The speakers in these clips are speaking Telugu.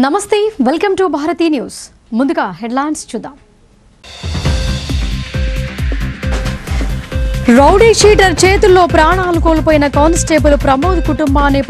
నమస్తే వెల్కమ్ టు భారతీ న్యూస్ ముందుగా హెడ్లైన్స్ చూద్దాం రౌడీ షీటర్ చేతుల్లో ప్రాణాలు కోల్పోయిన కానిస్టేబుల్ ప్రమోద్ కుటుంబాన్ని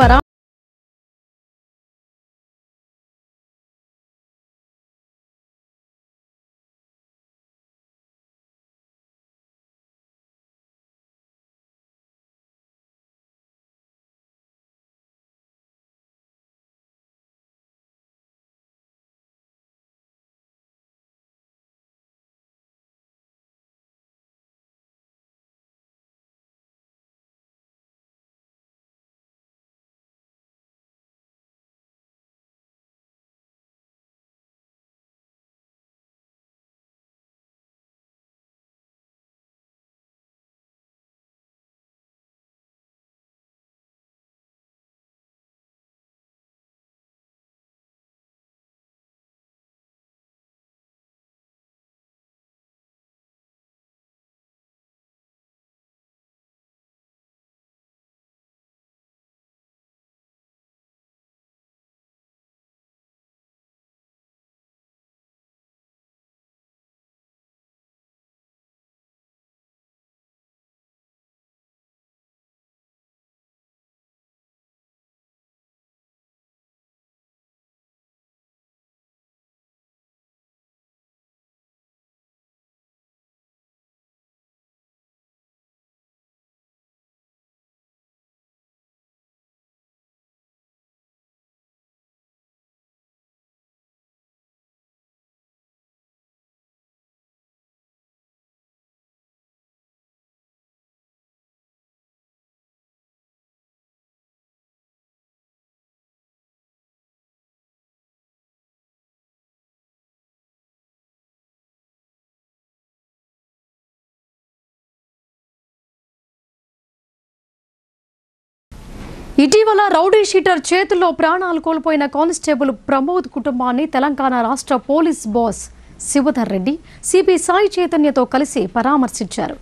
ఇటీవల రౌడీ షీటర్ చేతుల్లో ప్రాణాలు కోల్పోయిన కానిస్టేబుల్ ప్రమోద్ కుటుంబాన్ని తెలంగాణ రాష్ట్ర police boss Shivadhar Reddy CP Sai చైతన్యతో కలిసి పరామర్శించారు.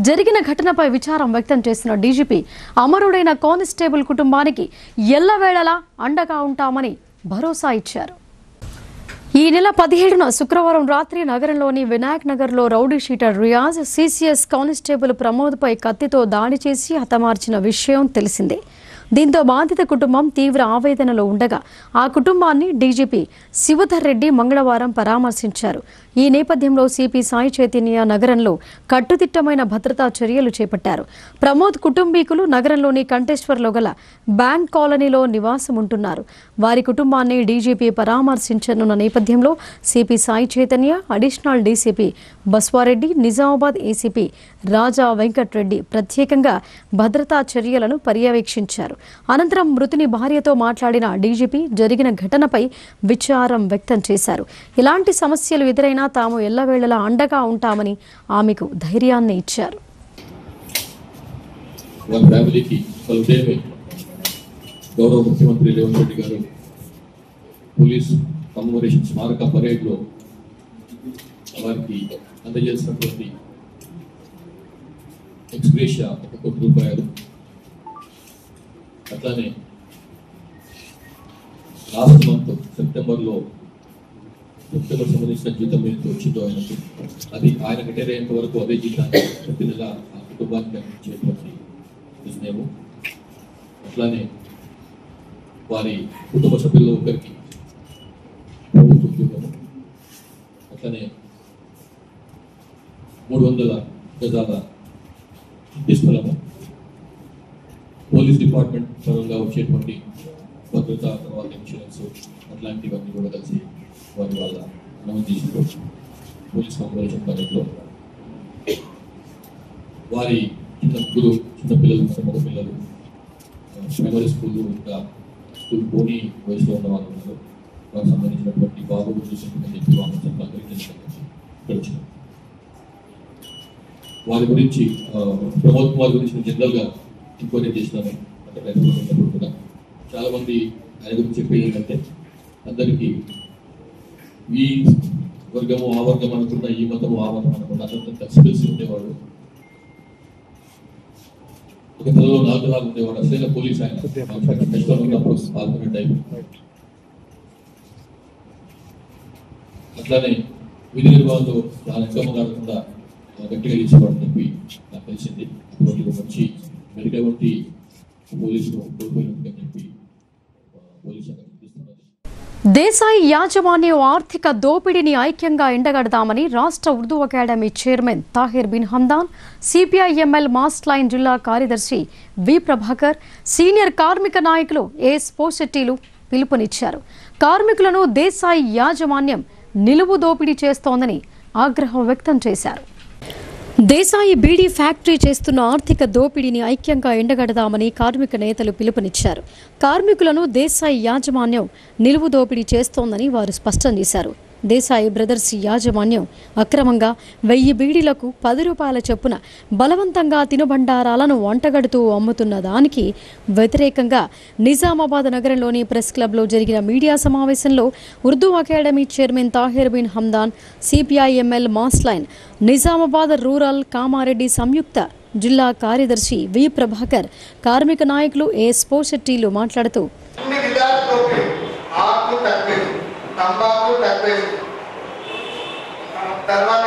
జరిగిన ఘటనపై విచారం వ్యక్తం చేసిన డీజీపీ అమరుడైన కానిస్టేబుల్ కుటుంబానికి ఎల్లవేళలా అండగా ఉంటామని భరోసా ఇచ్చారు. ఈ నెల 17న శుక్రవారం రాత్రి నగరంలోని వినాయక్ నగర్లో rowdy sheeter Riyaz CCS constable ప్రమోద్పై కత్తితో దాడి చేసి హతమార్చిన విషయం తెలిసిందే. దీంతో బాధిత కుటుంబం తీవ్ర ఆవేదనలో ఉండగా ఆ కుటుంబాన్ని డీజీపీ శివధర్ రెడ్డి మంగళవారం పరామర్శించారు. ఈ నేపథ్యంలో సిపి సాయి చైతన్య నగరంలో కట్టుదిట్టమైన భద్రతా చర్యలు చేపట్టారు. ప్రమోద్ కుటుంబీకులు నగరంలోని కంటేశ్వర్లో గల బ్యాంక్ కాలనీలో నివాసం ఉంటున్నారు. వారి కుటుంబాన్ని డీజీపీ పరామర్శించనున్న నేపథ్యంలో CP Sai Chaitanya, additional DCP Baswareddy, Nizamabad ACP Raja Venkatreddy ప్రత్యేకంగా భద్రతా చర్యలను పర్యవేక్షించారు. అనంతరం మృతుని భార్యతో మాట్లాడిన డీజీపీ జరిగిన ఘటనపై విచారం వ్యక్తం చేశారు. ఇలాంటి సమస్యలు ఎదురైనా తాము ఎల్లవేళలా అండగా ఉంటామని ఆమెకు ధైర్యాన్ని ఇచ్చారు. గౌరవ ముఖ్యమంత్రి రేవంత్ రెడ్డి గారు పోలీసు కమమోరేషన్ స్మారక పరేడ్లో వారికి అందజేసినటువంటి ఎక్స్గ్రేషియా 1 కోటి రూపాయలు, అట్లానే లాస్ట్ మంత్ సెప్టెంబర్ సంబంధించిన జీతం ఏదైతే వచ్చిందో ఆయనకు, అది ఆయన రిటైర్ అయ్యేంత వరకు అదే జీతాన్ని ప్రతి నెల ఆ కుటుంబానికి అందించేటువంటి నిర్ణయము. అట్లానే వారి కుటుంబ సభ్యుల్లో ఒకరికి ప్రభుత్వ ఉద్యోగము, అట్లనే 300 గజాల ఇంటి స్థలము, పోలీస్ డిపార్ట్మెంట్ పరంగా వచ్చేటువంటి భద్రత, తర్వాత ఇన్సూరెన్స్, అట్లాంటివన్నీ కూడా కలిసి వారి వాళ్ళ నమోదు చేసిన పోలీస్ కమమోరేషన్ పరేడ్లో వారి చిన్నపిల్లలు, మగ పిల్లలు, ప్రైమరీ స్కూల్, ఇంకా స్కూల్ పోనీ వయసులో ఉన్న వాళ్ళు ఉన్నారు. వారికి సంబంధించినటువంటి బాబు గురించి చెప్పి ఇక్కడ వచ్చిన వారి గురించి ప్రమోద్ కుమార్ గురించి జనరల్గా ఎంక్వైరీ చేసినాను. అంటే కూడా చాలా మంది ఆయన గురించి చెప్పేది ఏంటంటే, అందరికీ ఈ వర్గము ఆ వర్గం అనుకున్న, ఈ మతము ఆ మతం అనుకున్న అంతా కలిసిమెలిసి ఉండేవాడు. ఒక తలలో 4 లాగా ఉండేవాడు. అసలైన పోలీస్ ఆయన. కష్టం ఉన్నప్పుడు పాల్గొనే టైం అట్లానే విధి నిర్వహణలో చాలా ఎక్కువ కాకుండా గట్టిగా తీసుకోవడం చెప్పి నాకు తెలిసింది. అటువంటి మంచి మెరుగైనటువంటి పోలీసులు కోల్పోయినట్టుగా చెప్పి పోలీసు అనిపిస్తున్నది. దేశాయి యాజమాన్యం ఆర్థిక దోపిడీని ఐక్యంగా ఎండగడతామని రాష్ట్ర Urdu academy chairman Tahir bin Hamdan, CPIML mass line జిల్లా కార్యదర్శి వి ప్రభాకర్, సీనియర్ కార్మిక నాయకులు ఎస్ పోషెట్టీలు పిలుపునిచ్చారు. కార్మికులను దేశాయి యాజమాన్యం నిలువు దోపిడీ చేస్తోందని ఆగ్రహం వ్యక్తం చేశారు. దేశాయి బీడీ ఫ్యాక్టరీ చేస్తున్న ఆర్థిక దోపిడీని ఐక్యంగా ఎండగడదామని కార్మిక నేతలు పిలుపునిచ్చారు. కార్మికులను దేశాయి యాజమాన్యం నిలువు దోపిడీ చేస్తోందని వారు స్పష్టం చేశారు. దేశాయి బ్రదర్స్ యాజమాన్యం అక్రమంగా 1000 బీడీలకు 10 రూపాయల చొప్పున బలవంతంగా తినుబండారాలను వంటగడుతూ అమ్ముతున్న దానికి వ్యతిరేకంగా నిజామాబాద్ నగరంలోని ప్రెస్ క్లబ్లో జరిగిన మీడియా సమావేశంలో Urdu academy chairman Tahir bin Hamdan, CPIML mass line Nizamabad rural Kamareddy సంయుక్త జిల్లా కార్యదర్శి వి ప్రభాకర్, కార్మిక నాయకులు ఎస్ పోషెట్టీలు మాట్లాడుతూ తంబాకు తగ్గదు, తర్వాత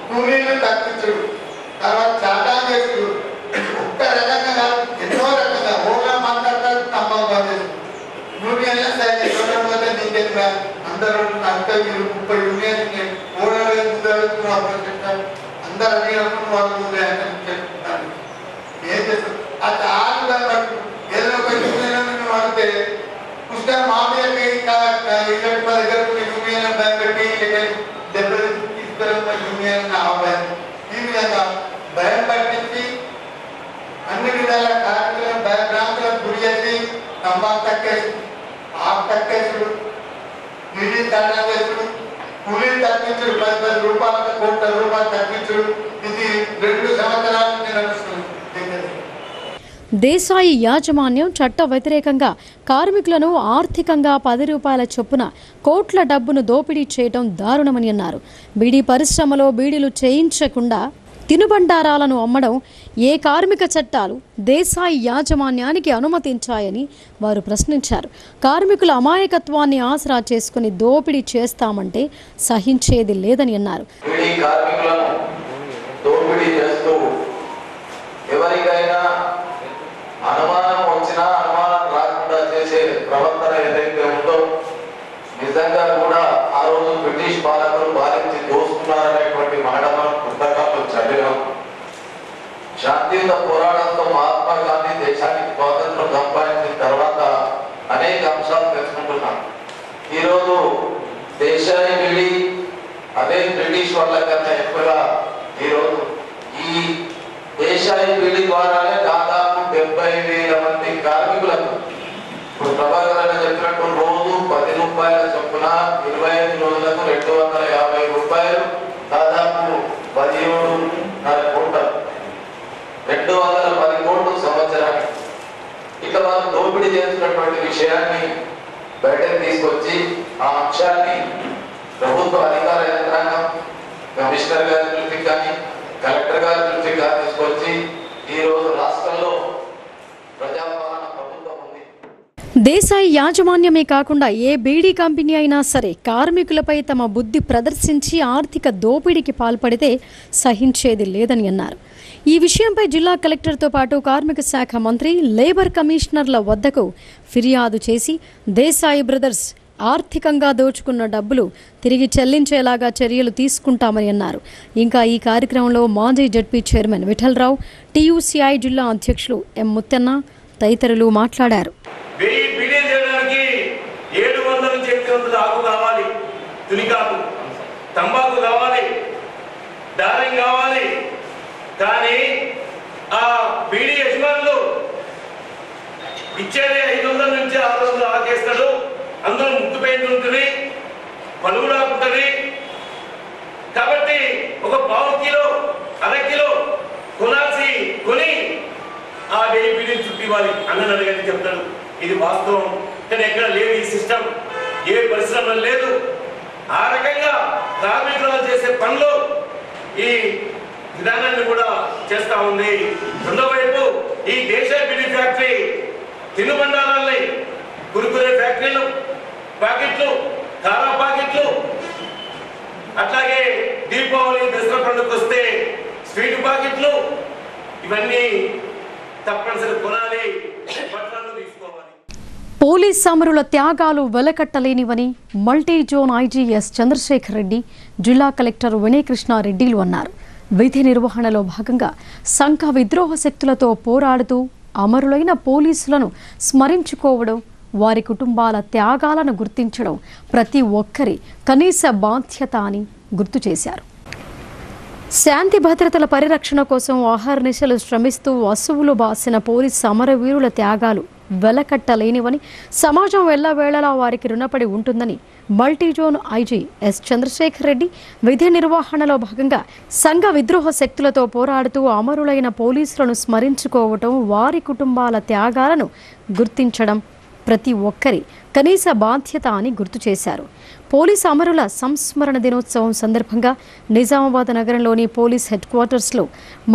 కూలీలు తగ్గించు, తర్వాత చాటా చేస్తూ ఒక్క రకంగా కాదు ఎన్నో రకంగా ఓగా మాట్లాడతారు. తంబాకు బాధ యూనియన్లో సరే నీకు అందరూ 40 30 యూనియన్ ఓడలు అందరూ అన్ని వాళ్ళు చెప్తారు. ఏం చేస్తారు అది ఆరుగా పట్టు ఏదో ఒక యూనియన్ వాడితే उसका मामले में का इलेक्ट पर अगर कोई यूनियन बैठे लेकिन जब इस तरह का यूनियन ना हो ये का भयं पड़ती अन्य विधाला कार्यक्रम बैकग्राउंड का बुरियादी तंबाकू तक के आप तक के शुरू नीली ताना के शुरू पूरी तक के शुरू 10 రూపాయల కోట్ల రూపాయలు తక్ के शुरू ఇది 2 సంవత్సరాల నుంచి నడుస్తుంది. దేశాయి యాజమాన్యం చట్ట వ్యతిరేకంగా కార్మికులను ఆర్థికంగా 10 రూపాయల చొప్పున కోట్ల డబ్బును దోపిడీ చేయడం దారుణమని అన్నారు. బీడీ పరిశ్రమలో బీడీలు చేయించకుండా తినుబండారాలను అమ్మడం ఏ కార్మిక చట్టాలు దేశాయి యాజమాన్యానికి అనుమతించాయని వారు ప్రశ్నించారు. కార్మికుల అమాయకత్వాన్ని ఆసరా చేసుకుని దోపిడీ చేస్తామంటే సహించేది లేదని అన్నారు. అనుమానం వచ్చినా అనుమానం రాకుండా చేసే ప్రవర్తన ఏదైతే ఉందో నిజంగా కూడా ఆ రోజు బ్రిటిష్ పాలకులు పాలించి దోస్తున్నారనేటువంటి మాట మనం పుస్తకాల్లో చదివాం. శాంతియుత పోరాటంతో మహాత్మా గాంధీ దేశానికి స్వాతంత్రం సంపాదించిన తర్వాత అనేక అంశాలు తెలుసుకుంటున్నాం. ఈరోజు దేశాన్ని వెళ్ళి అదే బ్రిటిష్ వాళ్ళ కన్నా ఎక్కువగా ఈరోజు ఈ దేశాయి బీడీ ద్వారానే దాదాపు 70,000 మంది కార్మికులకు ఇప్పుడు ప్రభాకర్ చెప్పినట్టు రోజు 10 రూపాయల చొప్పున 25 రోజులకు 250 రూపాయలు, దాదాపు 17.5 కోట్లు, 210 కోట్లు సంవత్సరానికి. ఇట్లా వాళ్ళు దోపిడీ చేస్తున్నటువంటి విషయాన్ని బయటకు తీసుకొచ్చి ఆ అంశాన్ని ప్రభుత్వ అధికార యంత్రాంగం కమిషనర్ గారి దృష్టికి కానీ కలెక్టర్ గారి దృష్టికి కానీ తీసుకొచ్చి ఈరోజు రాష్ట్రంలో ప్రజాపాలన ప్రభుత్వం ఉంది. దేశాయి యాజమాన్యమే కాకుండా ఏ బీడీ కంపెనీ అయినా సరే కార్మికులపై తమ బుద్ధి ప్రదర్శించి ఆర్థిక దోపిడీకి పాల్పడితే సహించేది లేదని అన్నారు. ఈ విషయంపై జిల్లా కలెక్టర్తో పాటు కార్మిక శాఖ మంత్రి, లేబర్ కమిషనర్ల వద్దకు ఫిర్యాదు చేసి దేశాయి బ్రదర్స్ ఆర్థికంగా దోచుకున్న డబ్బులు తిరిగి చెల్లించేలాగా చర్యలు తీసుకుంటామని అన్నారు. ఇంకా ఈ కార్యక్రమంలో మాజీ జడ్పీ చైర్మన్ విఠలరావు, టీయూసీఐ జిల్లా అధ్యక్షులు ఎం ముత్తన్న తదితరులు మాట్లాడారు. తంబాకు కావాలి, డారింగ్ కావాలి, కానీ ఆ బీడీ యజమానులు ఇచ్చేది 500 నుంచి 600 ఆకేస్తాడు. అందులో ముక్కు పెయింట్ ఉంటుంది, పలుగుడాకు ఉంటుంది. కాబట్టి ఒక 1/4 కిలో 1/2 కిలో కొని ఆ బీడీని చుట్టి ఇవ్వాలి అన్నని అడగని చెప్తాడు. ఇది వాస్తవం, కానీ ఎక్కడ లేదు ఈ సిస్టమ్, ఏ పరిశ్రమ లేదు. ఆ రకంగా కార్మికులు చేసే పనులు ఈ విధానాన్ని కూడా చేస్తా ఉంది. రెండో వైపు ఈ దేశాయి బీడీ ఫ్యాక్టరీ తినుబండారాలని కురుకురే ఫ్యాక్టరీలు, ప్యాకెట్లు, కారా ప్యాకెట్లు, అట్లాగే దీపావళి దసరా పండుగకు వస్తే స్వీట్ ప్యాకెట్లు ఇవన్నీ తప్పనిసరి కొనాలి, బట్టలు తీసుకోవాలి. పోలీస్ అమరుల త్యాగాలు వెలకట్టలేనివని multi zone IG S Chandrashekar Reddy, జిల్లా కలెక్టర్ వినయ్ కృష్ణారెడ్డిలు అన్నారు. విధి నిర్వహణలో భాగంగా సంఘ విద్రోహ శక్తులతో పోరాడుతూ అమరులైన పోలీసులను స్మరించుకోవడం, వారి కుటుంబాల త్యాగాలను గుర్తించడం ప్రతి ఒక్కరి కనీస బాధ్యత అని గుర్తు చేశారు. శాంతి భద్రతల పరిరక్షణ కోసం అహర్నిశలు శ్రమిస్తూ అసువులు బాసిన పోలీస్ అమరవీరుల త్యాగాలు వెలకట్టలేనివని, సమాజం ఎల్లవేళలా వారికి రుణపడి ఉంటుందని multizone IG S Chandrashekar Reddy విధి నిర్వహణలో భాగంగా సంఘ విద్రోహ శక్తులతో పోరాడుతూ అమరులైన పోలీసులను స్మరించుకోవటం, వారి కుటుంబాల త్యాగాలను గుర్తించడం ప్రతి ఒక్కరి కనీస బాధ్యత అని గుర్తు చేశారు. పోలీస్ అమరుల సంస్మరణ దినోత్సవం సందర్భంగా నిజామాబాద్ నగరంలోని పోలీస్ హెడ్ క్వార్టర్స్లో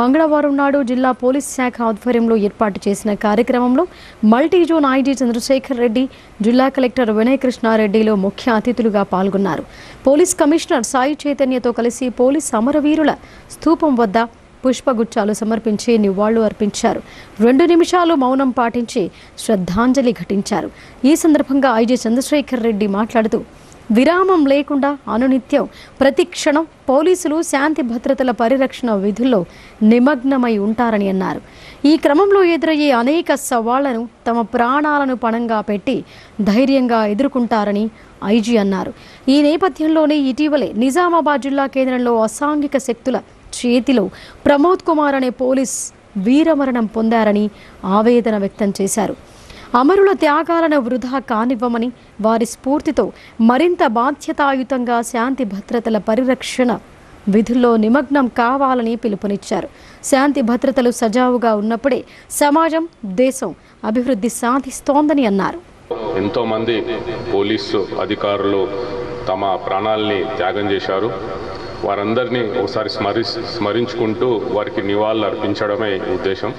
మంగళవారం నాడు జిల్లా పోలీస్ శాఖ ఆధ్వర్యంలో ఏర్పాటు చేసిన కార్యక్రమంలో మల్టీజోన్ ఐజీ చంద్రశేఖర్ రెడ్డి, జిల్లా కలెక్టర్ వినయ్ కృష్ణారెడ్డిలు ముఖ్య అతిథులుగా పాల్గొన్నారు. పోలీస్ కమిషనర్ సాయి చైతన్యతో కలిసి పోలీస్ అమరవీరుల స్తూపం వద్ద పుష్పగుచ్చాలు సమర్పించి నివాళులు అర్పించారు. 2 నిమిషాలు మౌనం పాటించి శ్రద్ధాంజలి ఘటించారు. ఈ సందర్భంగా ఐజీ చంద్రశేఖర్ రెడ్డి మాట్లాడుతూ, విరామం లేకుండా అనునిత్యం ప్రతి క్షణం పోలీసులు శాంతి భద్రతల పరిరక్షణ విధుల్లో నిమగ్నమై ఉంటారని అన్నారు. ఈ క్రమంలో ఎదురయ్యే అనేక సవాళ్లను తమ ప్రాణాలను పణంగా పెట్టి ధైర్యంగా ఎదుర్కొంటారని ఐజీ అన్నారు. ఈ నేపథ్యంలోనే ఇటీవలే నిజామాబాద్ జిల్లా కేంద్రంలో అసాంఘిక శక్తుల చేతిలో ప్రమోద్ కుమార్ అనే పోలీస్ వీరమరణం పొందారని ఆవేదన వ్యక్తం చేశారు. అమరుల త్యాగాలను వృధా కానివ్వమని, వారి స్ఫూర్తితో మరింత బాధ్యతాయుతంగా శాంతి భద్రతల పరిరక్షణ విధుల్లో నిమగ్నం కావాలని పిలుపునిచ్చారు. శాంతి భద్రతలు సజావుగా ఉన్నప్పుడే సమాజం, దేశం అభివృద్ధి సాధిస్తోందని అన్నారు. ఎంతోమంది పోలీసు అధికారులు తమ ప్రాణాలని త్యాగం చేశారు. వారందరినీ ఒకసారి స్మరించుకుంటూ వారికి నివాళులు అర్పించడమే ఉద్దేశం.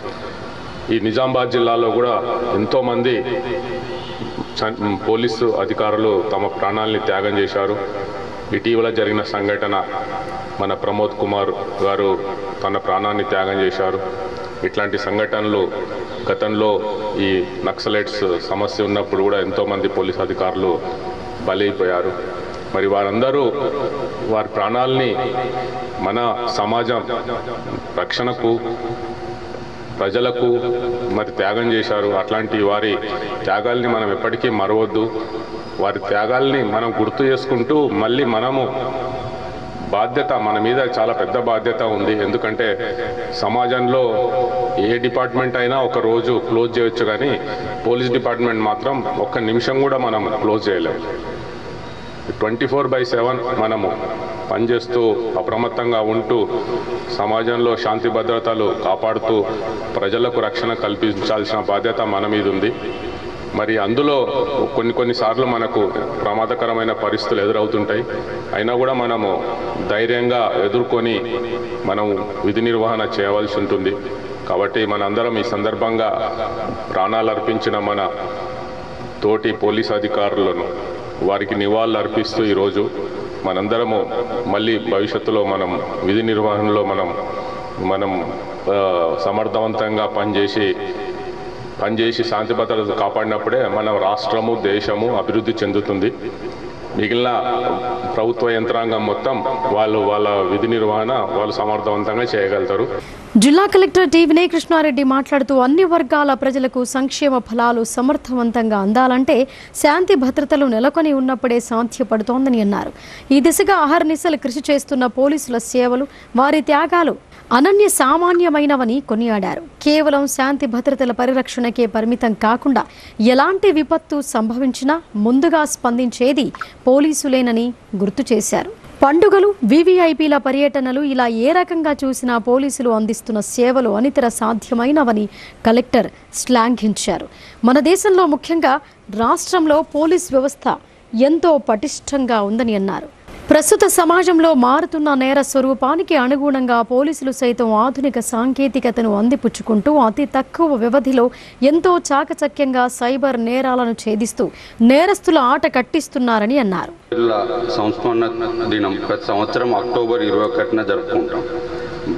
ఈ నిజామాబాద్ జిల్లాలో కూడా ఎంతోమంది పోలీసు అధికారులు తమ ప్రాణాలని త్యాగం చేశారు. ఇటీవల జరిగిన సంఘటన, మన ప్రమోద్ కుమార్ గారు తన ప్రాణాన్ని త్యాగం చేశారు. ఇట్లాంటి సంఘటనలు గతంలో ఈ నక్సలైట్స్ సమస్య ఉన్నప్పుడు కూడా ఎంతోమంది పోలీసు అధికారులు బలైపోయారు. మరి వారందరూ వారి ప్రాణాలని మన సమాజం రక్షణకు, ప్రజలకు మరి త్యాగం చేశారు. అట్లాంటి వారి త్యాగాల్ని మనం ఎప్పటికీ మరవద్దు. వారి త్యాగాల్ని మనం గుర్తు చేసుకుంటూ మళ్ళీ మనము బాధ్యత, మన మీద చాలా పెద్ద బాధ్యత ఉంది. ఎందుకంటే సమాజంలో ఏ డిపార్ట్మెంట్ అయినా ఒక రోజు క్లోజ్ చేయొచ్చు, కానీ పోలీస్ డిపార్ట్మెంట్ మాత్రం ఒక్క నిమిషం కూడా మనం క్లోజ్ చేయలేము. 24/7 మనము పనిచేస్తూ అప్రమత్తంగా ఉంటూ సమాజంలో శాంతి భద్రతలు కాపాడుతూ ప్రజలకు రక్షణ కల్పించాల్సిన బాధ్యత మన మీద ఉంది. మరి అందులో కొన్నిసార్లు మనకు ప్రమాదకరమైన పరిస్థితులు ఎదురవుతుంటాయి. అయినా కూడా మనము ధైర్యంగా ఎదుర్కొని మనం విధి నిర్వహణ చేయవలసి ఉంటుంది. కాబట్టి మనందరం ఈ సందర్భంగా ప్రాణాలు అర్పించిన మన తోటి పోలీస్ అధికారులను వారికి నివాళులు అర్పిస్తూ ఈరోజు మనందరము మళ్ళీ భవిష్యత్తులో మనం విధి నిర్వహణలో మనం సమర్థవంతంగా పనిచేసి శాంతి భద్రత కాపాడినప్పుడే మన రాష్ట్రము, దేశము అభివృద్ధి చెందుతుంది. మిగిలిన ప్రభుత్వ యంత్రాంగం మొత్తం వాళ్ళ విధి నిర్వహణ వాళ్ళు సమర్థవంతంగా చేయగలుగుతారు. జిల్లా కలెక్టర్ టి వినయ్ కృష్ణారెడ్డి మాట్లాడుతూ, అన్ని వర్గాల ప్రజలకు సంక్షేమ ఫలాలు సమర్థవంతంగా అందాలంటే శాంతి భద్రతలు నెలకొని ఉన్నప్పుడే సాధ్యపడుతోందని అన్నారు. ఈ దిశగా అహర్నిశలు కృషి చేస్తున్న పోలీసుల సేవలు, వారి త్యాగాలు అనన్య సామాన్యమైనవని కొనియాడారు. కేవలం శాంతి భద్రతల పరిరక్షణకే పరిమితం కాకుండా ఎలాంటి విపత్తు సంభవించినా ముందుగా స్పందించేది పోలీసులేనని గుర్తు చేశారు. పండుగలు, వివిఐపీల పర్యటనలు ఇలా ఏ రకంగా చూసినా పోలీసులు అందిస్తున్న సేవలు అనితర సాధ్యమైనవని కలెక్టర్ శ్లాఘించారు. మన దేశంలో, ముఖ్యంగా రాష్ట్రంలో పోలీస్ వ్యవస్థ ఎంతో పటిష్టంగా ఉందని అన్నారు. ప్రస్తుత సమాజంలో మారుతున్న నేర స్వరూపానికి అనుగుణంగా పోలీసులు సైతం ఆధునిక సాంకేతికతను అందిపుచ్చుకుంటూ అతి తక్కువ వ్యవధిలో ఎంతో చాకచక్యంగా సైబర్ నేరాలను ఛేదిస్తూ నేరస్తుల ఆట కట్టిస్తున్నారని అన్నారు. సంస్మరణ దినం ప్రతి సంవత్సరం అక్టోబర్ 21న జరుపుకుంటాం.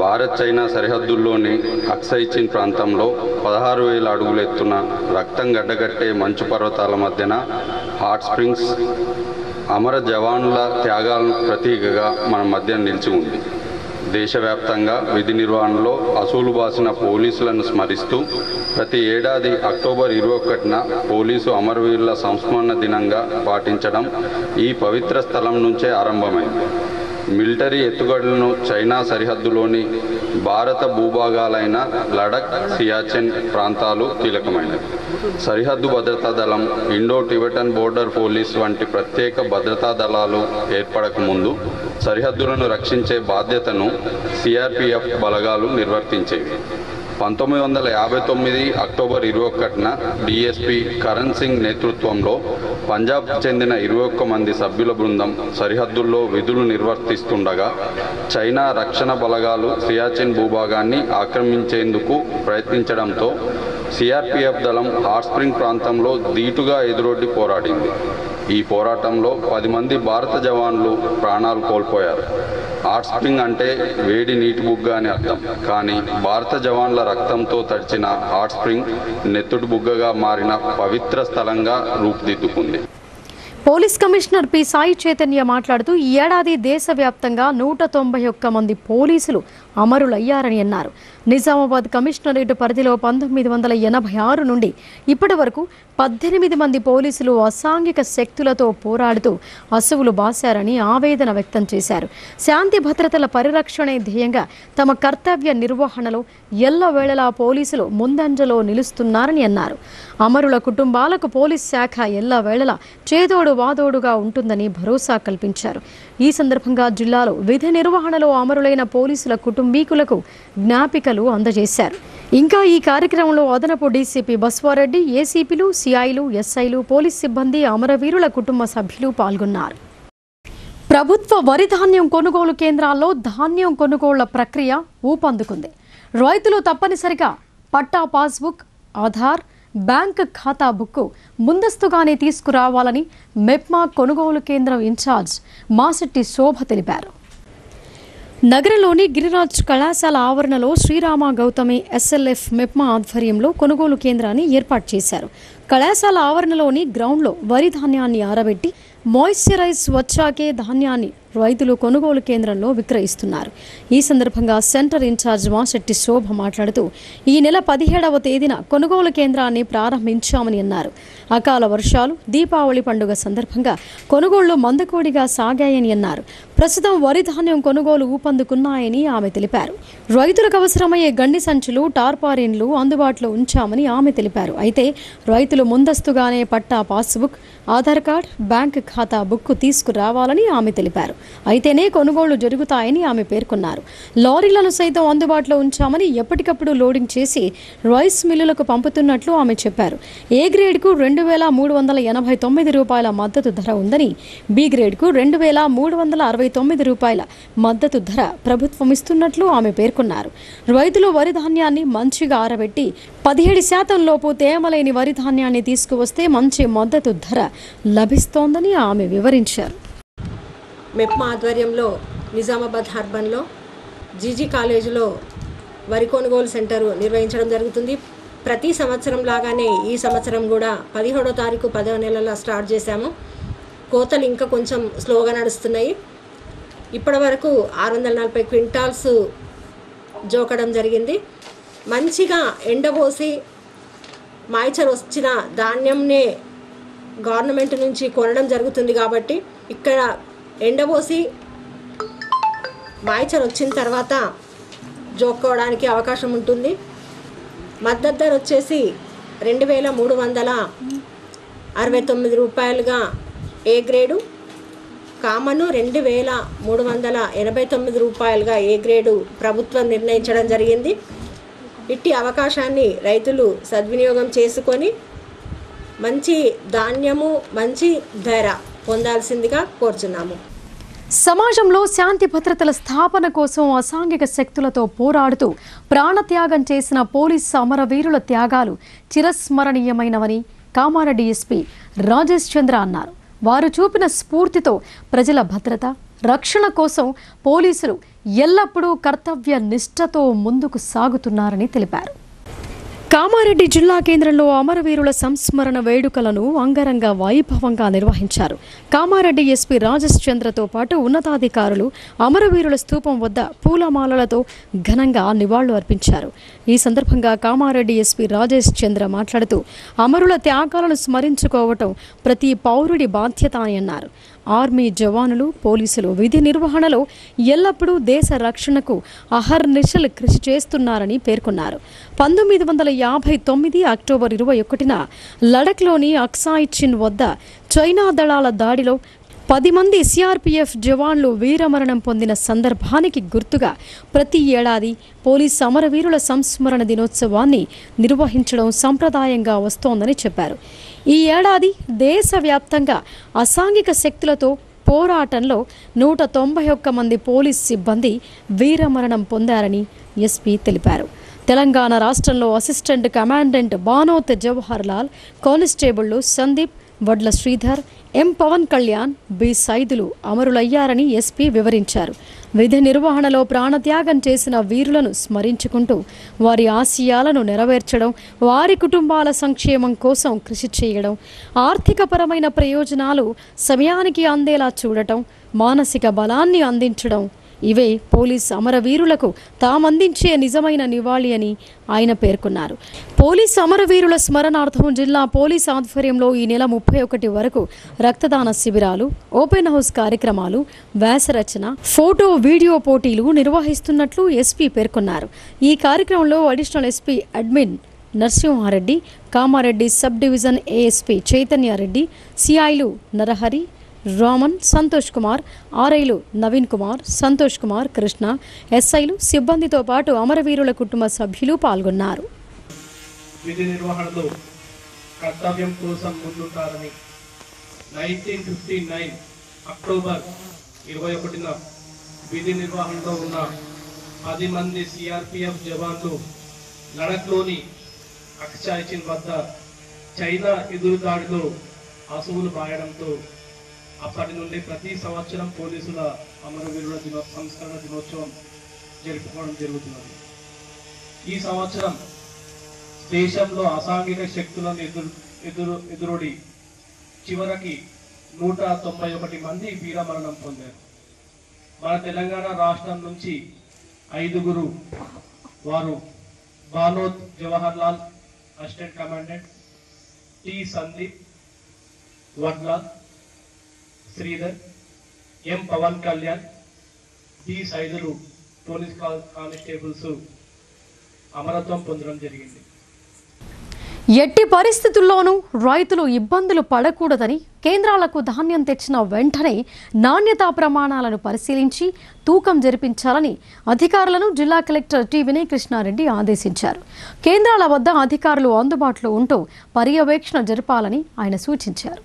భారత్ చైనా సరిహద్దుల్లోని అక్సై చీన్ ప్రాంతంలో 16,000 అడుగుల ఎత్తున రక్తం గడ్డగట్టే మంచు పర్వతాల మధ్యన హాట్ స్ప్రింగ్స్ అమర జవాన్ల త్యాగాలను ప్రతీకగా మన మధ్య నిలిచి ఉంది. దేశవ్యాప్తంగా విధి నిర్వహణలో అసూలు బాసిన పోలీసులను స్మరిస్తూ ప్రతి ఏడాది అక్టోబర్ 21న పోలీసు అమరవీరుల సంస్మరణ దినంగా పాటించడం ఈ పవిత్ర స్థలం నుంచే ఆరంభమైంది. మిలిటరీ ఎత్తుగడలను చైనా సరిహద్దులోని భారత భూభాగాలైన లడక్, సియాచెన్ ప్రాంతాలు కీలకమైనవి. సరిహద్దు భద్రతా దళం, ఇండో టిబెటన్ బోర్డర్ పోలీస్ వంటి ప్రత్యేక భద్రతా దళాలు ఏర్పడకముందు సరిహద్దులను రక్షించే బాధ్యతను సిఆర్పిఎఫ్ బలగాలు నిర్వర్తించేవి. 1959 అక్టోబర్ 21న డిఎస్పీ కరణ్ సింగ్ నేతృత్వంలో పంజాబ్ చెందిన 21 మంది సభ్యుల బృందం సరిహద్దుల్లో విధులు నిర్వర్తిస్తుండగా చైనా రక్షణ బలగాలు సియాచిన్ భూభాగాన్ని ఆక్రమించేందుకు ప్రయత్నించడంతో సిఆర్పిఎఫ్ దళం హాట్ స్ప్రింగ్ ప్రాంతంలో ధీటుగా ఎదురొడ్డి పోరాడింది. ఈ పోరాటంలో 10 మంది భారత జవాన్లు ప్రాణాలు కోల్పోయారు. హాట్ స్ప్రింగ్ అంటే వేడి నీటి బుగ్గ అని అర్థం. కానీ భారత జవాన్ల రక్తంతో తడిచిన హాట్ స్ప్రింగ్ నెత్తుడు బుగ్గగా మారిన పవిత్ర స్థలంగా రూపుదిద్దుకుంది. Police commissioner P Sai Chaitanya మాట్లాడుతూ ఈ ఏడాది దేశవ్యాప్తంగా 191 మంది పోలీసులు అమరులయ్యారని అన్నారు. నిజామాబాద్ కమిషనరేట్ పరిధిలో 1986 నుండి ఇప్పటి వరకు 18 మంది పోలీసులు అసాంఘిక శక్తులతో పోరాడుతూ అసువులు బాశారని ఆవేదన వ్యక్తం చేశారు. శాంతి భద్రతల పరిరక్షణే ధ్యేయంగా తమ కర్తవ్య నిర్వహణలో ఎల్లవేళలా పోలీసులు ముందంజలో నిలుస్తున్నారని అన్నారు. అమరుల కుటుంబాలకు పోలీస్ శాఖ ఎల్లవేళలా చేదోడు వాదోడుగా ఉంటుందని భరోసా కల్పించారు. ఈ సందర్భంగా జిల్లాలో విధి నిర్వహణలో అమరులైన పోలీసుల కుటుంబీకులకు జ్ఞాపికలు అందజేశారు. ఇంకా ఈ కార్యక్రమంలో అదనపు డీసీపీ బస్వారెడ్డి, ఏసీపీలు, సిఐలు, ఎస్ఐలు, పోలీస్ సిబ్బంది, అమరవీరుల కుటుంబ సభ్యులు పాల్గొన్నారు. ప్రభుత్వ వరి ధాన్యం కొనుగోలు కేంద్రాల్లో ధాన్యం కొనుగోళ్ల ప్రక్రియ ఊపందుకుంది. రైతులు తప్పనిసరిగా పట్టా పాస్బుక్, ఆధార్, బ్యాంక్ ఖాతా బుక్ ముందస్తుగానే తీసుకురావాలని మెప్మా కొనుగోలు కేంద్రం ఇన్ఛార్జ్ మాసెట్టి శోభ తెలిపారు. నగరంలోని గిరిరాజ్ కళాశాల ఆవరణలో శ్రీరామ గౌతమి ఎస్ఎల్ఎఫ్ మెప్మా ఆధ్వర్యంలో కొనుగోలు కేంద్రాన్ని ఏర్పాటు చేశారు. కళాశాల ఆవరణలోని గ్రౌండ్లో వరి ధాన్యాన్ని ఆరబెట్టి మాయిశ్చరైజ్ వచ్చాకే ధాన్యాన్ని రైతులు కొనుగోలు కేంద్రంలో విక్రయిస్తున్నారు. ఈ సందర్భంగా సెంటర్ ఇన్ఛార్జ్ మాసెట్టి శోభ మాట్లాడుతూ ఈ నెల 17వ తేదీన కొనుగోలు కేంద్రాన్ని ప్రారంభించామని అన్నారు. అకాల వర్షాలు, దీపావళి పండుగ సందర్భంగా కొనుగోళ్లు మందకోడిగా సాగాయని అన్నారు. ప్రస్తుతం వరి ధాన్యం కొనుగోలు ఊపందుకున్నాయని ఆమె తెలిపారు. రైతులకు అవసరమయ్యే గండి సంచులు, టార్పారిన్లు అందుబాటులో ఉంచామని ఆమె తెలిపారు. అయితే రైతులు ముందస్తుగానే పట్టా పాస్బుక్, ఆధార్ కార్డ్, బ్యాంక్ ఖాతా బుక్ తీసుకురావాలని ఆమె తెలిపారు. అయితేనే కొనుగోళ్లు జరుగుతాయని ఆమె పేర్కొన్నారు. లారీలను సైతం అందుబాటులో ఉంచామని, ఎప్పటికప్పుడు లోడింగ్ చేసి రైస్ మిల్లులకు పంపుతున్నట్లు ఆమె చెప్పారు. ఏ గ్రేడ్కు 2,389 రూపాయల మద్దతు ధర ఉందని, బి గ్రేడ్కు 2,369 రూపాయల మద్దతు ధర ప్రభుత్వం ఇస్తున్నట్లు ఆమె పేర్కొన్నారు. రైతులు వరి ధాన్యాన్ని మంచిగా ఆరబెట్టి 17% లోపు తేమలేని వరి ధాన్యాన్ని తీసుకువస్తే మంచి మద్దతు ధర లభిస్తోందని ఆమె వివరించారు. మెప్మా ఆధ్వర్యంలో నిజామాబాద్ అర్బన్లో జీజీ కాలేజీలో వరి కొనుగోలు సెంటర్ నిర్వహించడం జరుగుతుంది. ప్రతి సంవత్సరం లాగానే ఈ సంవత్సరం కూడా 17వ తారీఖు 10వ నెలలో స్టార్ట్ చేశాము. కోతలు ఇంకా కొంచెం స్లోగా నడుస్తున్నాయి. ఇప్పటి వరకు 640 క్వింటాల్స్ జోకడం జరిగింది. మంచిగా ఎండబోసి మాయిచర్ వచ్చిన ధాన్యంనే గవర్నమెంట్ నుంచి కొనడం జరుగుతుంది. కాబట్టి ఇక్కడ ఎండబోసి మాయిచర్ వచ్చిన తర్వాత జోక్కోవడానికి అవకాశం ఉంటుంది. మద్దతు ధర వచ్చేసి 2,369 రూపాయలుగా ఏ గ్రేడు, కామను 2,389 రూపాయలుగా ఏ గ్రేడు ప్రభుత్వం నిర్ణయించడం జరిగింది. ఇట్టి అవకాశాన్ని రైతులు సద్వినియోగం చేసుకొని మంచి ధాన్యము, మంచి ధర పొందాల్సిందిగా కోరుచున్నాము. సమాజంలో శాంతి భద్రతల స్థాపన కోసం అసాంఘిక శక్తులతో పోరాడుతూ ప్రాణత్యాగం చేసిన పోలీసు అమరవీరుల త్యాగాలు చిరస్మరణీయమైనవని కామారెడ్డి ఎస్పీ రాజేష్ చంద్ర అన్నారు. వారు చూపిన స్ఫూర్తితో ప్రజల భద్రత, రక్షణ కోసం పోలీసులు ఎల్లప్పుడూ కర్తవ్య నిష్ఠతో ముందుకు సాగుతున్నారని తెలిపారు. కామారెడ్డి జిల్లా కేంద్రంలో అమరవీరుల సంస్మరణ వేడుకలను అంగరంగ వైభవంగా నిర్వహించారు. కామారెడ్డి ఎస్పీ రాజేష్ చంద్రతో పాటు ఉన్నతాధికారులు అమరవీరుల స్తూపం వద్ద పూలమాలలతో ఘనంగా నివాళులు అర్పించారు. ఈ సందర్భంగా కామారెడ్డి ఎస్పీ రాజేష్ చంద్ర మాట్లాడుతూ అమరుల త్యాగాలను స్మరించుకోవటం ప్రతి పౌరుడి బాధ్యత అని అన్నారు. ఆర్మీ జవానులు, పోలీసులు విధి నిర్వహణలో ఎల్లప్పుడూ దేశ రక్షణకు అహర్నిశలు కృషి చేస్తున్నారని పేర్కొన్నారు. 1959 అక్టోబర్ 21న లడఖ్లోని అక్సాయ్ చిన్ వద్ద చైనా దళాల దాడిలో 10 మంది సిఆర్పీఎఫ్ జవాన్లు వీరమరణం పొందిన సందర్భానికి గుర్తుగా ప్రతి ఏడాది పోలీస్ అమరవీరుల సంస్మరణ దినోత్సవాన్ని నిర్వహించడం సంప్రదాయంగా వస్తోందని చెప్పారు. ఈ ఏడాది దేశవ్యాప్తంగా అసాంఘిక శక్తులతో పోరాటంలో 191 మంది పోలీస్ సిబ్బంది వీరమరణం పొందారని ఎస్పీ తెలిపారు. తెలంగాణ రాష్ట్రంలో assistant commandant Banoth Jawahar Lal, కానిస్టేబుళ్లు Sandeep, Vadla Sridhar, M Pawan Kalyan, B Saidulu అమరులయ్యారని SP వివరించారు. విధి నిర్వహణలో ప్రాణత్యాగం చేసిన వీరులను స్మరించుకుంటూ వారి ఆశయాలను నెరవేర్చడం, వారి కుటుంబాల సంక్షేమం కోసం కృషి చేయడం, ఆర్థికపరమైన ప్రయోజనాలు సమయానికి అందేలా చూడటం, మానసిక బలాన్ని అందించడం ఇవే పోలీస్ అమరవీరులకు తామందించే నిజమైన నివాళి అని ఆయన పేర్కొన్నారు. పోలీస్ అమరవీరుల స్మరణార్థం జిల్లా పోలీస్ ఆధ్వర్యంలో ఈ నెల 31 వరకు రక్తదాన శిబిరాలు, ఓపెన్ హౌస్ కార్యక్రమాలు, వ్యాసరచన, ఫోటో వీడియో పోటీలు నిర్వహిస్తున్నట్లు ఎస్పీ పేర్కొన్నారు. ఈ కార్యక్రమంలో additional SP admin Narasimhareddy, Kamareddy sub division ASP Chaitanyareddy, సిఐలు నరహరి, రామన్, సంతోష్ కుమార్, ఆర్ఐలు నవీన్ కుమార్, సంతోష్ కుమార్, కృష్ణ, ఎస్ఐలు, సిబ్బందితో పాటు అమరవీరుల కుటుంబ సభ్యులు పాల్గొన్నారు. విధి నిర్వహణలో కర్తవ్యం కోసం ముందుంటారని 1959 అక్టోబర్ 21న విధి నిర్వహణలో ఉన్న 10 మంది సిఆర్పిఎఫ్ జవాన్లు లడఖ్లోని అక్సాయ్ చిన్ వద్ద చైనా ఎదురుదాడిలో అసువులు బాయడంతో అప్పటి నుండి ప్రతి సంవత్సరం పోలీసుల అమరవీరుల సంస్మరణ దినోత్సవం జరుపుకోవడం జరుగుతున్నది. ఈ సంవత్సరం దేశంలో అసాంఘిక శక్తులను ఎదురొడి చివరికి 191 మంది వీరమరణం పొందారు. మన తెలంగాణ రాష్ట్రం నుంచి 5 వారు Banoth Jawahar Lal, assistant commandant, T Sandeep, Vadla Sridhar, M Pawan Kalyan, B Saidulu police constables అమరత్వం పొందడం జరిగింది. ఎట్టి పరిస్థితుల్లోనూ రైతులు ఇబ్బందులు పడకూడదని కేంద్రాలకు ధాన్యం తెచ్చిన వెంటనే నాణ్యతా ప్రమాణాలను పరిశీలించి తూకం జరిపించాలని అధికారులను జిల్లా కలెక్టర్ టి వినయ్ కృష్ణారెడ్డి ఆదేశించారు. కేంద్రాల వద్ద అధికారులు అందుబాటులో ఉంటూ పర్యవేక్షణ జరపాలని ఆయన సూచించారు.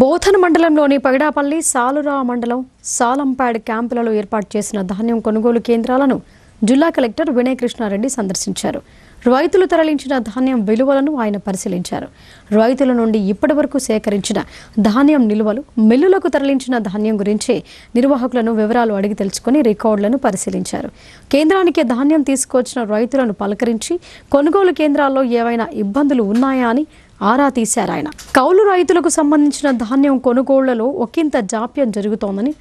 బోధన్ మండలంలోని పగడాపల్లి, సాలురా మండలం సాలంపాడ్ క్యాంపులలో ఏర్పాటు చేసిన ధాన్యం కొనుగోలు కేంద్రాలను జిల్లా కలెక్టర్ వినయ్ కృష్ణారెడ్డి సందర్శించారు. రైతులు తరలించిన ధాన్యం విలువలను ఆయన పరిశీలించారు. రైతుల నుండి ఇప్పటి వరకు సేకరించిన ధాన్యం నిల్వలు, మిల్లులకు తరలించిన ధాన్యం గురించి నిర్వాహకులను వివరాలు అడిగి తెలుసుకుని రికార్డులను పరిశీలించారు. కేంద్రానికి ధాన్యం తీసుకొచ్చిన రైతులను పలకరించి కొనుగోలు కేంద్రాల్లో ఏవైనా ఇబ్బందులు ఉన్నాయా అని ఆరా తీశారు ఆయన. కౌలు రైతులకు సంబంధించిన ధాన్యం కొనుగోళ్లలో ఒకంత జాప్యం జరుగుతోందని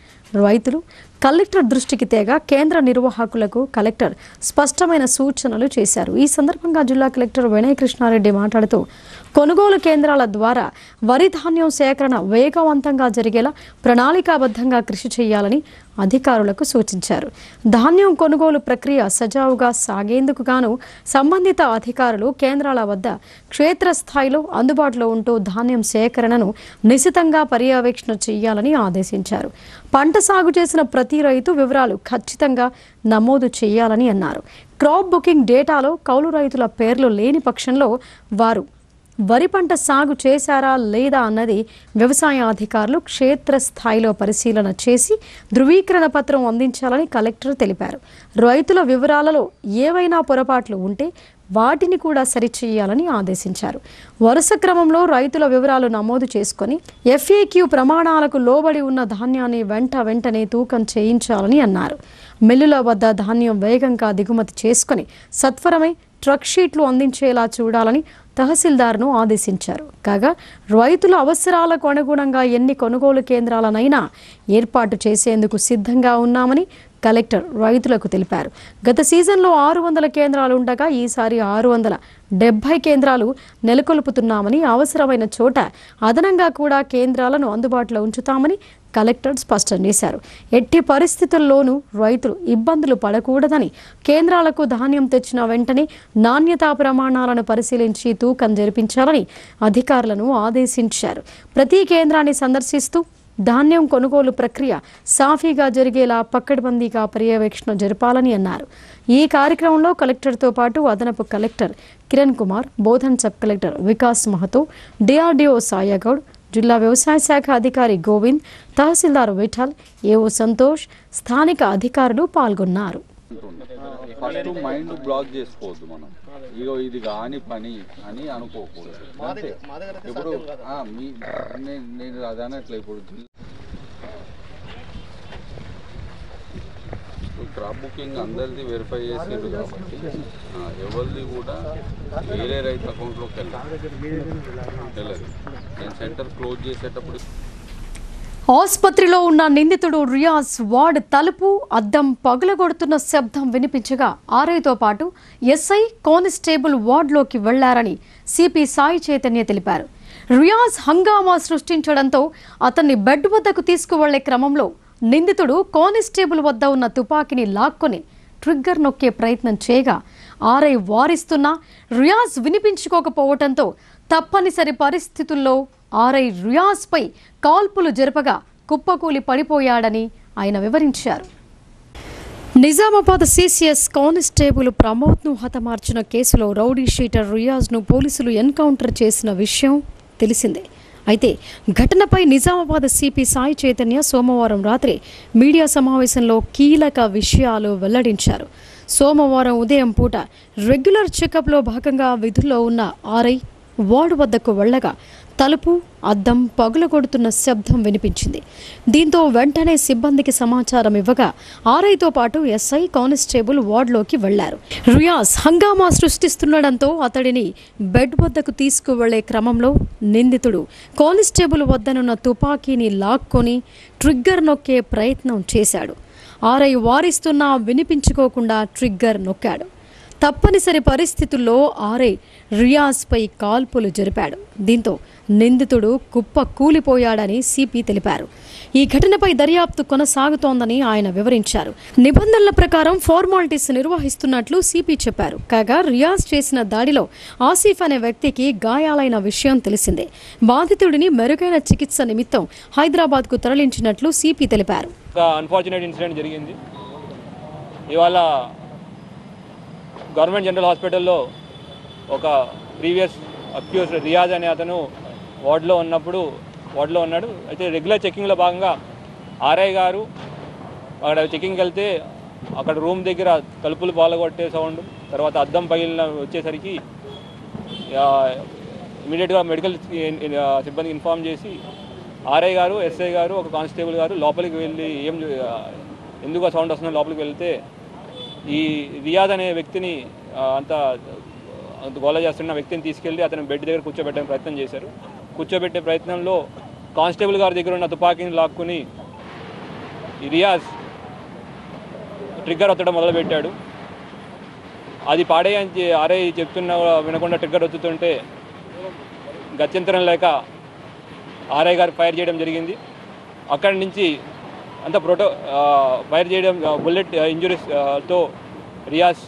రైతులు కలెక్టర్ దృష్టికి తేగా కేంద్ర నిర్వాహకులకు కలెక్టర్ స్పష్టమైన సూచనలు చేశారు. ఈ సందర్భంగా జిల్లా కలెక్టర్ వినయ్ కృష్ణారెడ్డి మాట్లాడుతూ కొనుగోలు కేంద్రాల ద్వారా వరి ధాన్యం సేకరణ వేగవంతంగా జరిగేలా ప్రణాళికాబద్ధంగా కృషి చేయాలని అధికారులకు సూచించారు. ధాన్యం కొనుగోలు ప్రక్రియ సజావుగా సాగేందుకు గాను సంబంధిత అధికారులు కేంద్రాల వద్ద క్షేత్రస్థాయిలో అందుబాటులో ఉంటూ ధాన్యం సేకరణను నిశితంగా పర్యవేక్షణ చేయాలని ఆదేశించారు. పంట సాగు చేసిన ప్రతి రైతు వివరాలు ఖచ్చితంగా నమోదు చేయాలని అన్నారు. క్రాప్ బుకింగ్ డేటాలో కౌలు రైతుల పేర్లు లేని పక్షంలో వారు వరి పంట సాగు చేశారా లేదా అన్నది వ్యవసాయ అధికారులు క్షేత్రస్థాయిలో పరిశీలన చేసి ధృవీకరణ పత్రం అందించాలని కలెక్టర్ తెలిపారు. రైతుల వివరాలలో ఏవైనా పొరపాట్లు ఉంటే వాటిని కూడా సరిచేయాలని ఆదేశించారు. వరుస క్రమంలో రైతుల వివరాలు నమోదు చేసుకుని FAQ ప్రమాణాలకు లోబడి ఉన్న ధాన్యాన్ని వెంటనే తూకం చేయించాలని అన్నారు. మిల్లుల వద్ద ధాన్యం వేగంగా దిగుమతి చేసుకుని సత్వరమై ట్రక్ షీట్లు అందించేలా చూడాలని తహసీల్దార్ను ఆదేశించారు. కాగా రైతుల అవసరాలకు అనుగుణంగా ఎన్ని కొనుగోలు కేంద్రాలనైనా ఏర్పాటు చేసేందుకు సిద్ధంగా ఉన్నామని కలెక్టర్ రైతులకు తెలిపారు. గత సీజన్లో 600 కేంద్రాలు ఉండగా ఈసారి 670 కేంద్రాలు నెలకొల్పుతున్నామని, అవసరమైన చోట అదనంగా కూడా కేంద్రాలను అందుబాటులో ఉంచుతామని కలెక్టర్ స్పష్టం చేశారు. ఎట్టి పరిస్థితుల్లోనూ రైతులు ఇబ్బందులు పడకూడదని, కేంద్రాలకు ధాన్యం తెచ్చిన వెంటనే నాణ్యతా ప్రమాణాలను పరిశీలించి తూకం జరిపించాలని అధికారులను ఆదేశించారు. ప్రతి కేంద్రాన్ని సందర్శిస్తూ ధాన్యం కొనుగోలు ప్రక్రియ సాఫీగా జరిగేలా పక్కడ్బందీగా పర్యవేక్షణ జరపాలని అన్నారు. ఈ కార్యక్రమంలో కలెక్టర్తో పాటు అదనపు collector Kiran Kumar, Bodhan sub collector Vikas Mahato, DRDO Sayagoud, జిల్లా వ్యవసాయ శాఖ అధికారి గోవింద్, తహసీల్దార్ విఠల్, ఏఓ సంతోష్, స్థానిక అధికారులు పాల్గొన్నారు. ఫస్ట్ మైండ్ బ్లాక్ చేసుకోవద్దు. మనం ఇగో ఇది కాని పని అని అనుకోకూడదు. అంతే. ఇప్పుడు నేను అదనట్లే ఇప్పుడు క్రాప్ బుకింగ్ అందరిది వెరిఫై చేసేది కాబట్టి ఎవరిది కూడా వేరే రైతు అకౌంట్లోకి వెళ్ళదు. నేను సెంటర్ క్లోజ్ చేసేటప్పుడు ఆసుపత్రిలో ఉన్న నిందితుడు రియాజ్ వార్డ్ తలుపు అద్దం పగులగొడుతున్న శబ్దం వినిపించగా ఆర్ఐతో పాటు SI కానిస్టేబుల్ వార్డులోకి వెళ్లారని సిపి సాయి చైతన్య తెలిపారు. రియాజ్ హంగామా సృష్టించడంతో అతన్ని బెడ్ వద్దకు తీసుకువెళ్లే క్రమంలో నిందితుడు కానిస్టేబుల్ వద్ద ఉన్న తుపాకీని లాక్కొని ట్రిగ్గర్ నొక్కే ప్రయత్నం చేయగా ఆర్ఐ వారిస్తున్నా రియాజ్ వినిపించుకోకపోవడంతో తప్పనిసరి పరిస్థితుల్లో ఆర్ఐ రియాజ్పై కాల్పులు జరపగా కుప్పకూలి పడిపోయాడని ఆయన వివరించారు. నిజామాబాద్ CCS కానిస్టేబుల్ ప్రమోద్ను హతమార్చిన కేసులో రౌడీ షీటర్ రియాజ్ను పోలీసులు ఎన్కౌంటర్ చేసిన విషయం తెలిసిందే. అయితే ఘటనపై నిజామాబాద్ సిపి సాయి చైతన్య సోమవారం రాత్రి మీడియా సమావేశంలో కీలక విషయాలు వెల్లడించారు. సోమవారం ఉదయం పూట రెగ్యులర్ చెకప్లో భాగంగా విధుల్లో ఉన్న ఆర్ఐ వార్డు వద్దకు వెళ్లగా తలుపు అద్దం పగులగొడుతున్న శబ్దం వినిపించింది. దీంతో వెంటనే సిబ్బందికి సమాచారం ఇవ్వగా ఆర్ఐతో పాటు SI కానిస్టేబుల్ వార్డులోకి వెళ్లారు. రియాజ్ హంగామా సృష్టిస్తుండడంతో అతడిని బెడ్ వద్దకు తీసుకువెళ్లే క్రమంలో నిందితుడు కానిస్టేబుల్ వద్దనున్న తుపాకీని లాక్కొని ట్రిగ్గర్ నొక్కే ప్రయత్నం చేశాడు. ఆర్ఐ వారిస్తున్నా వినిపించుకోకుండా ట్రిగ్గర్ నొక్కాడు. తప్పనిసరి పరిస్థితుల్లో ఆర్ఐ రియాజ్పై కాల్పులు జరిపాడు. దీంతో నిందితుడు కుప్ప కూలిపోయాడని సిపి తెలిపారు. ఈ ఘటనపై దర్యాప్తు కొనసాగుతోందని ఆయన వివరించారు. నిబంధనల ప్రకారం ఫార్మాలిటీస్ నిర్వహిస్తున్నట్లు సిపి చెప్పారు. కాగా రియాజ్ చేసిన దాడిలో ఆసిఫ్ అనే వ్యక్తికి గాయాలైన విషయం తెలిసిందే. బాధితుడిని మెరుగైన చికిత్స నిమిత్తం హైదరాబాద్కు తరలించినట్లు సిపి తెలిపారు. అన్ఫార్చునేట్ ఇన్సిడెంట్ జరిగింది. ఇవాళ గవర్నమెంట్ జనరల్ హాస్పిటల్లో ఒక ప్రీవియస్ అక్యూజ్ రియాజ్ అనే అతను వార్డులో ఉన్నాడు. అయితే రెగ్యులర్ చెకింగ్లో భాగంగా ఆర్ఐ గారు అక్కడ చెకింగ్కి వెళ్తే అక్కడ రూమ్ దగ్గర తలుపులు పాలగొట్టే సౌండ్, తర్వాత అద్దం పగిలిన వచ్చేసరికి ఇమీడియట్గా మెడికల్ సిబ్బందికి ఇన్ఫామ్ చేసి ఆర్ఐ గారు, SI గారు, ఒక కానిస్టేబుల్ గారు లోపలికి వెళ్ళి ఎందుకు ఆ సౌండ్ వస్తుందో లోపలికి వెళ్తే ఈ రియాజ్ అనే వ్యక్తిని అంత గోల చేస్తున్న వ్యక్తిని తీసుకెళ్లి అతను బెడ్ దగ్గర కూర్చోబెట్టే ప్రయత్నం చేశారు. కూర్చోబెట్టే ప్రయత్నంలో కానిస్టేబుల్ గారి దగ్గర ఉన్న తుపాకీని లాక్కుని ఈ రియాజ్ ట్రిగ్గర్ ఒత్తడం మొదలుపెట్టాడు. అది పాడేయని ఆర్ఐ చెప్తున్నా వినకుండా ట్రిగ్గర్ ఒత్తుతుంటే గత్యంతరం లేక ఆర్ఐ గారు ఫైర్ చేయడం జరిగింది. అక్కడి నుంచి అంత ఫైర్ చేయడం బుల్లెట్ ఇంజురీస్తో రియాజ్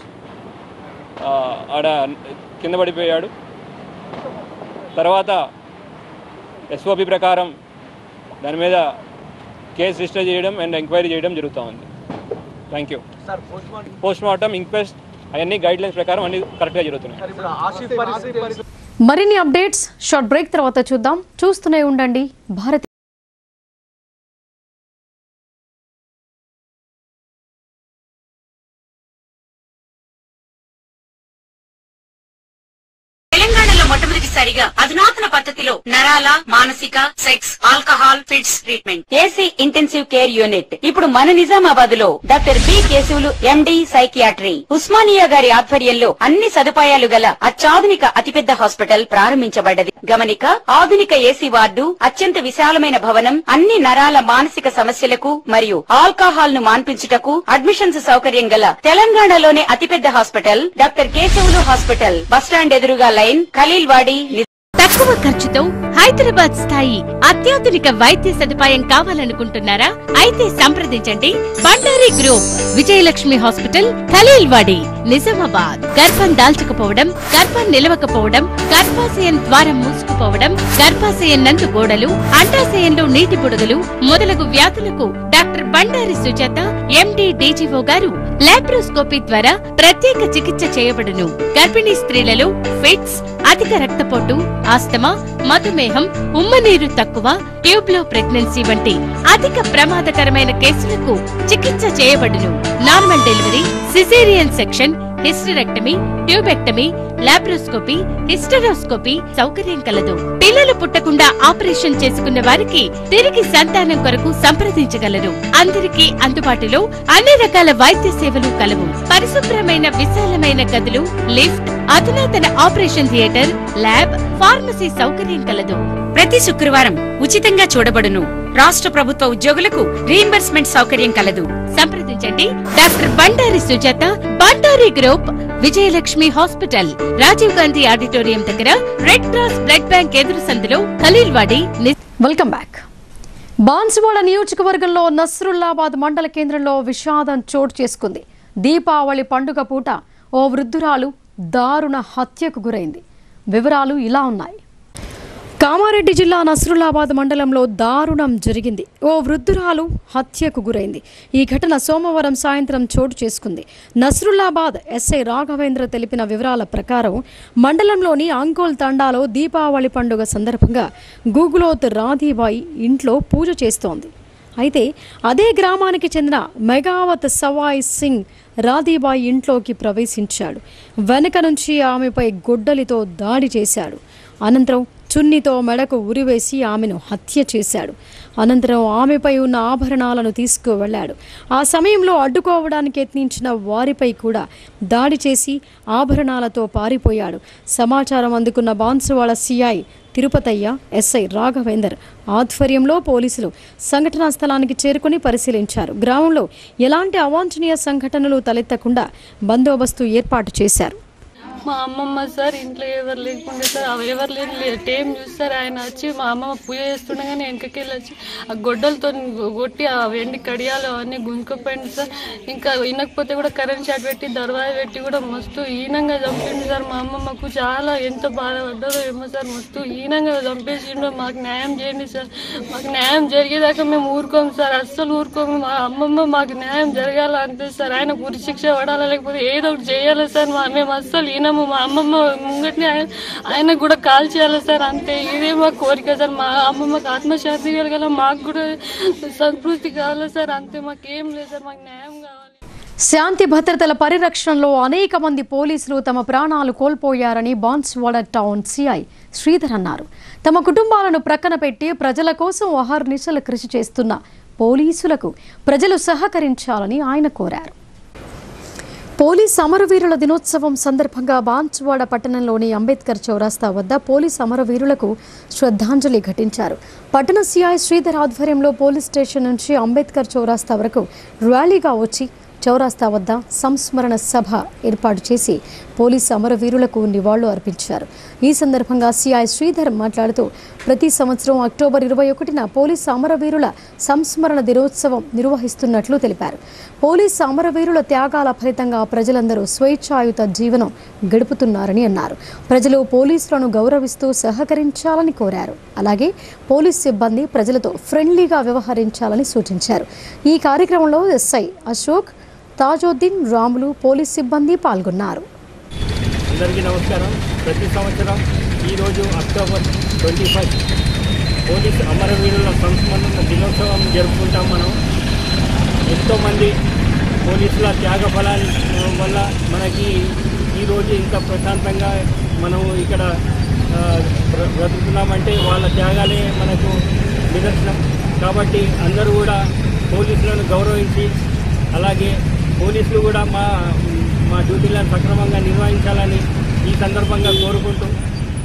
ఆడ కింద పడిపోయాడు. తర్వాత SOP ప్రకారం దాని మీద కేసు రిజిస్టర్ చేయడం అండ్ ఎంక్వైరీ చేయడం జరుగుతూ ఉంది. Thank you. Post mortem, inquest అవన్నీ గైడ్ లైన్స్ ప్రకారం అన్ని కరెక్ట్గా జరుగుతున్నాయి. మరిన్ని అప్డేట్స్ షార్ట్ బ్రేక్ తర్వాత చూద్దాం. చూస్తూనే ఉండండి భారత్. తెలంగాణలో మొట్టమొదటిసారిగా అధునాతన పద్ధతిలో నరాల, మానసిక, sex, alcohol, fits treatment, AC intensive care unit ఇప్పుడు మన నిజామాబాద్ లో doctor B Keshavulu MD psychiatry Osmania గారి ఆధ్వర్యంలో అన్ని సదుపాయాలు గల అత్యాధునిక అతిపెద్ద హాస్పిటల్ ప్రారంభించబడ్డది. గమనిక, ఆధునిక ఏసీ వార్డు, అత్యంత విశాలమైన భవనం, అన్ని నరాల మానసిక సమస్యలకు మరియు ఆల్కహాల్ ను మాన్పించుటకు అడ్మిషన్స్ సౌకర్యం గల తెలంగాణలోనే అతిపెద్ద hospital doctor Keshavulu hospital, bus stand ఎదురుగా లైన్, ఖలీల్వాడి. తక్కువ ఖర్చుతో హైదరాబాద్ స్థాయి అత్యాధునిక వైద్య సదుపాయం కావాలనుకుంటున్నారా? అయితే సంప్రదించండి బండారి గ్రూప్, విజయలక్ష్మి హాస్పిటల్, ఖలీల్వాడి, నిజామాబాద్. గర్భం దాల్చకపోవడం, గర్భం నిలవకపోవడం, గర్భాశయం ద్వారం మూసుకుపోవడం, గర్భాశయం నందు గోడలు, అండాశయంలో నీటి బుడగలు మొదలగు వ్యాధులకు డాక్టర్ బండారి సుజాత ఎండి డీజీఓ గారు లాప్రోస్కోపీ ద్వారా ప్రత్యేక చికిత్స చేయబడును. గర్భిణీ స్త్రీలలో ఫిట్స్, అధిక రక్తపోటు, ఆస్తమా, మధుమేహం, ఉమ్మనీరు తక్కువ, ట్యూబ్లో ప్రెగ్నెన్సీ వంటి అధిక ప్రమాదకరమైన కేసులకు చికిత్స చేయబడును. Normal delivery, caesarean section, hysterectomy, tubectomy, laparoscopy, hysteroscopy సౌకర్యం కలదు. పిల్లలు పుట్టకుండా ఆపరేషన్ చేసుకున్న వారికి తిరిగి సంతానం కొరకు సంప్రదించగలరు. అందరికీ అందుబాటులో అన్ని రకాల వైద్య సేవలు కలవు. పరిశుభ్రమైన విశాలమైన గదులు, లిఫ్ట్, అధునాతన ఆపరేషన్ థియేటర్, ల్యాబ్, ఫార్మసీ సౌకర్యం కలదు. ప్రతి శుక్రవారం ఉచితంగా చూడబడును. రాష్ట్ర ప్రభుత్వ ఉద్యోగులకు రీయింబర్స్మెంట్ సౌకర్యం కలదు. సంప్రదించండి doctor Bandari Sujatha, Bandari group, Vijayalakshmi hospital, Rajiv Gandhi auditorium దగ్గర, రెడ్ క్రాస్ బ్లడ్ బ్యాంక్ ఎదురు సందులో, ఖలీల్వాడి. Welcome back. బాన్సువాడ నియోజకవర్గంలో నస్రుల్లాబాద్ మండల కేంద్రంలో విషాదం చోటు చేసుకుంది. దీపావళి పండుగ పూట ఓ వృద్ధురాలు దారుణ హత్యకు గురైంది. వివరాలు ఇలా ఉన్నాయి. కామారెడ్డి జిల్లా నస్రుల్లాబాద్ మండలంలో దారుణం జరిగింది. ఓ వృద్ధురాలు హత్యకు గురైంది. ఈ ఘటన సోమవారం సాయంత్రం చోటు చేసుకుంది. నస్రుల్లాబాద్ ఎస్ఐ రాఘవేంద్ర తెలిపిన వివరాల ప్రకారం మండలంలోని అంకోల్ తండాలో దీపావళి పండుగ సందర్భంగా గూగులోత్ రాధీబాయి ఇంట్లో పూజ చేస్తోంది. అయితే అదే గ్రామానికి చెందిన మెగావత్ సవాయ్ సింగ్ రాధీబాయి ఇంట్లోకి ప్రవేశించాడు. వెనక నుంచి ఆమెపై గొడ్డలితో దాడి చేశాడు. అనంతరం చున్నీతో మెడకు ఉరివేసి ఆమెను హత్య చేశాడు. అనంతరం ఆమెపై ఉన్న ఆభరణాలను తీసుకువెళ్లాడు. ఆ సమయంలో అడ్డుకోవడానికి యత్నించిన వారిపై కూడా దాడి చేసి ఆభరణాలతో పారిపోయాడు. సమాచారం అందుకున్న బాన్సువాడ సిఐ తిరుపతయ్య, ఎస్ఐ రాఘవేందర్ ఆధ్వర్యంలో పోలీసులు సంఘటనా స్థలానికి చేరుకుని పరిశీలించారు. గ్రామంలో ఎలాంటి అవాంఛనీయ సంఘటనలు తలెత్తకుండా బందోబస్తు ఏర్పాటు చేశారు. మా అమ్మమ్మ సార్ ఇంట్లో ఎవరు లేకుండా సార్ ఎవరు లేని టైం చూస్తారు. ఆయన వచ్చి మా అమ్మమ్మ పూజ చేస్తుండగానే వెనకకెళ్ళి వచ్చి ఆ గొడ్డలతో కొట్టి ఆ వెండి కడియాలు అవన్నీ గుంజుకుపోయింది సార్. ఇంకా వినకపోతే కూడా కరెంట్ షాట్ పెట్టి దర్వాజా పెట్టి కూడా మస్తు హీనంగా చంపిండు సార్. మా అమ్మమ్మకు చాలా ఎంత బాధపడ్డారో ఏమో సార్, మస్తు హీనంగా చంపేసిండో. మాకు న్యాయం చేయండి సార్. మాకు న్యాయం జరిగేదాకా మేము ఊరుకోము సార్, అస్సలు ఊరుకోము. మా అమ్మమ్మ మాకు న్యాయం జరగాల అంతే సార్. ఆయన గురి శిక్ష పడాలా లేకపోతే ఏదో ఒకటి చేయాలి సార్. మేము అస్సలు మా అమ్మమ్మ ముంగట్ని ఆయన కూడా కాల్ చేయాలి సార్, అంతే. ఇదే మా కోరిక సార్. మా అమ్మమ్మకి ఆత్మశాంతి కలగాల, మాకు కూడా సంతృప్తి కావాలి సార్, అంతే. మాకేం లేదు సార్, మాకు న్యాయం కావాలి. శాంతి భద్రతల పరిరక్షణలో అనేక మంది పోలీసులు తమ ప్రాణాలు కోల్పోయారని బాన్సువాడ టౌన్ సిఐ శ్రీధర్ అన్నారు. తమ కుటుంబాలను ప్రక్కన పెట్టి ప్రజల కోసం అహర్నిశలు కృషి చేస్తున్న పోలీసులకు ప్రజలు సహకరించాలని ఆయన కోరారు. పోలీస్ అమరవీరుల దినోత్సవం సందర్భంగా బాన్సువాడ పట్టణంలోని అంబేద్కర్ చౌరస్తా వద్ద పోలీస్ అమరవీరులకు శ్రద్ధాంజలి ఘటించారు. పట్టణ సిఐ శ్రీధర్ ఆధ్వర్యంలో పోలీస్ స్టేషన్ నుంచి అంబేద్కర్ చౌరస్తా వరకు ర్యాలీగా వచ్చి చౌరస్తా వద్ద సంస్మరణ సభ ఏర్పాటు చేసి పోలీసు అమరవీరులకు నివాళులు అర్పించారు. ఈ సందర్భంగా సిఐ శ్రీధర్ మాట్లాడుతూ ప్రతి సంవత్సరం అక్టోబర్ 21న పోలీసు అమరవీరుల సంస్మరణ దినోత్సవం నిర్వహిస్తున్నట్లు తెలిపారు. పోలీసు అమరవీరుల త్యాగాల ఫలితంగా ప్రజలందరూ స్వేచ్ఛాయుత జీవనం గడుపుతున్నారని అన్నారు. ప్రజలు పోలీసులను గౌరవిస్తూ సహకరించాలని కోరారు. అలాగే పోలీసు సిబ్బంది ప్రజలతో ఫ్రెండ్లీగా వ్యవహరించాలని సూచించారు. ఈ కార్యక్రమంలో ఎస్ఐ అశోక్, తాజుద్దీన్, రాములు, పోలీస్ సిబ్బంది పాల్గొన్నారు. అందరికీ నమస్కారం. ప్రతి సంవత్సరం ఈరోజు అక్టోబర్ 21 పోలీసు అమరవీరుల సంస్మరణ దినోత్సవం జరుపుకుంటాం. మనం ఎంతోమంది పోలీసుల త్యాగ ఫలాల వల్ల మనకి ఈరోజు ఇంత ప్రశాంతంగా మనం ఇక్కడ బ్రతుకుతున్నామంటే వాళ్ళ త్యాగాలే మనకు నిదర్శనం. కాబట్టి అందరూ కూడా పోలీసులను గౌరవించి అలాగే పోలీసులు కూడా మా డ్యూటీలను సక్రమంగా నిర్వహించాలని ఈ సందర్భంగా కోరుకుంటూ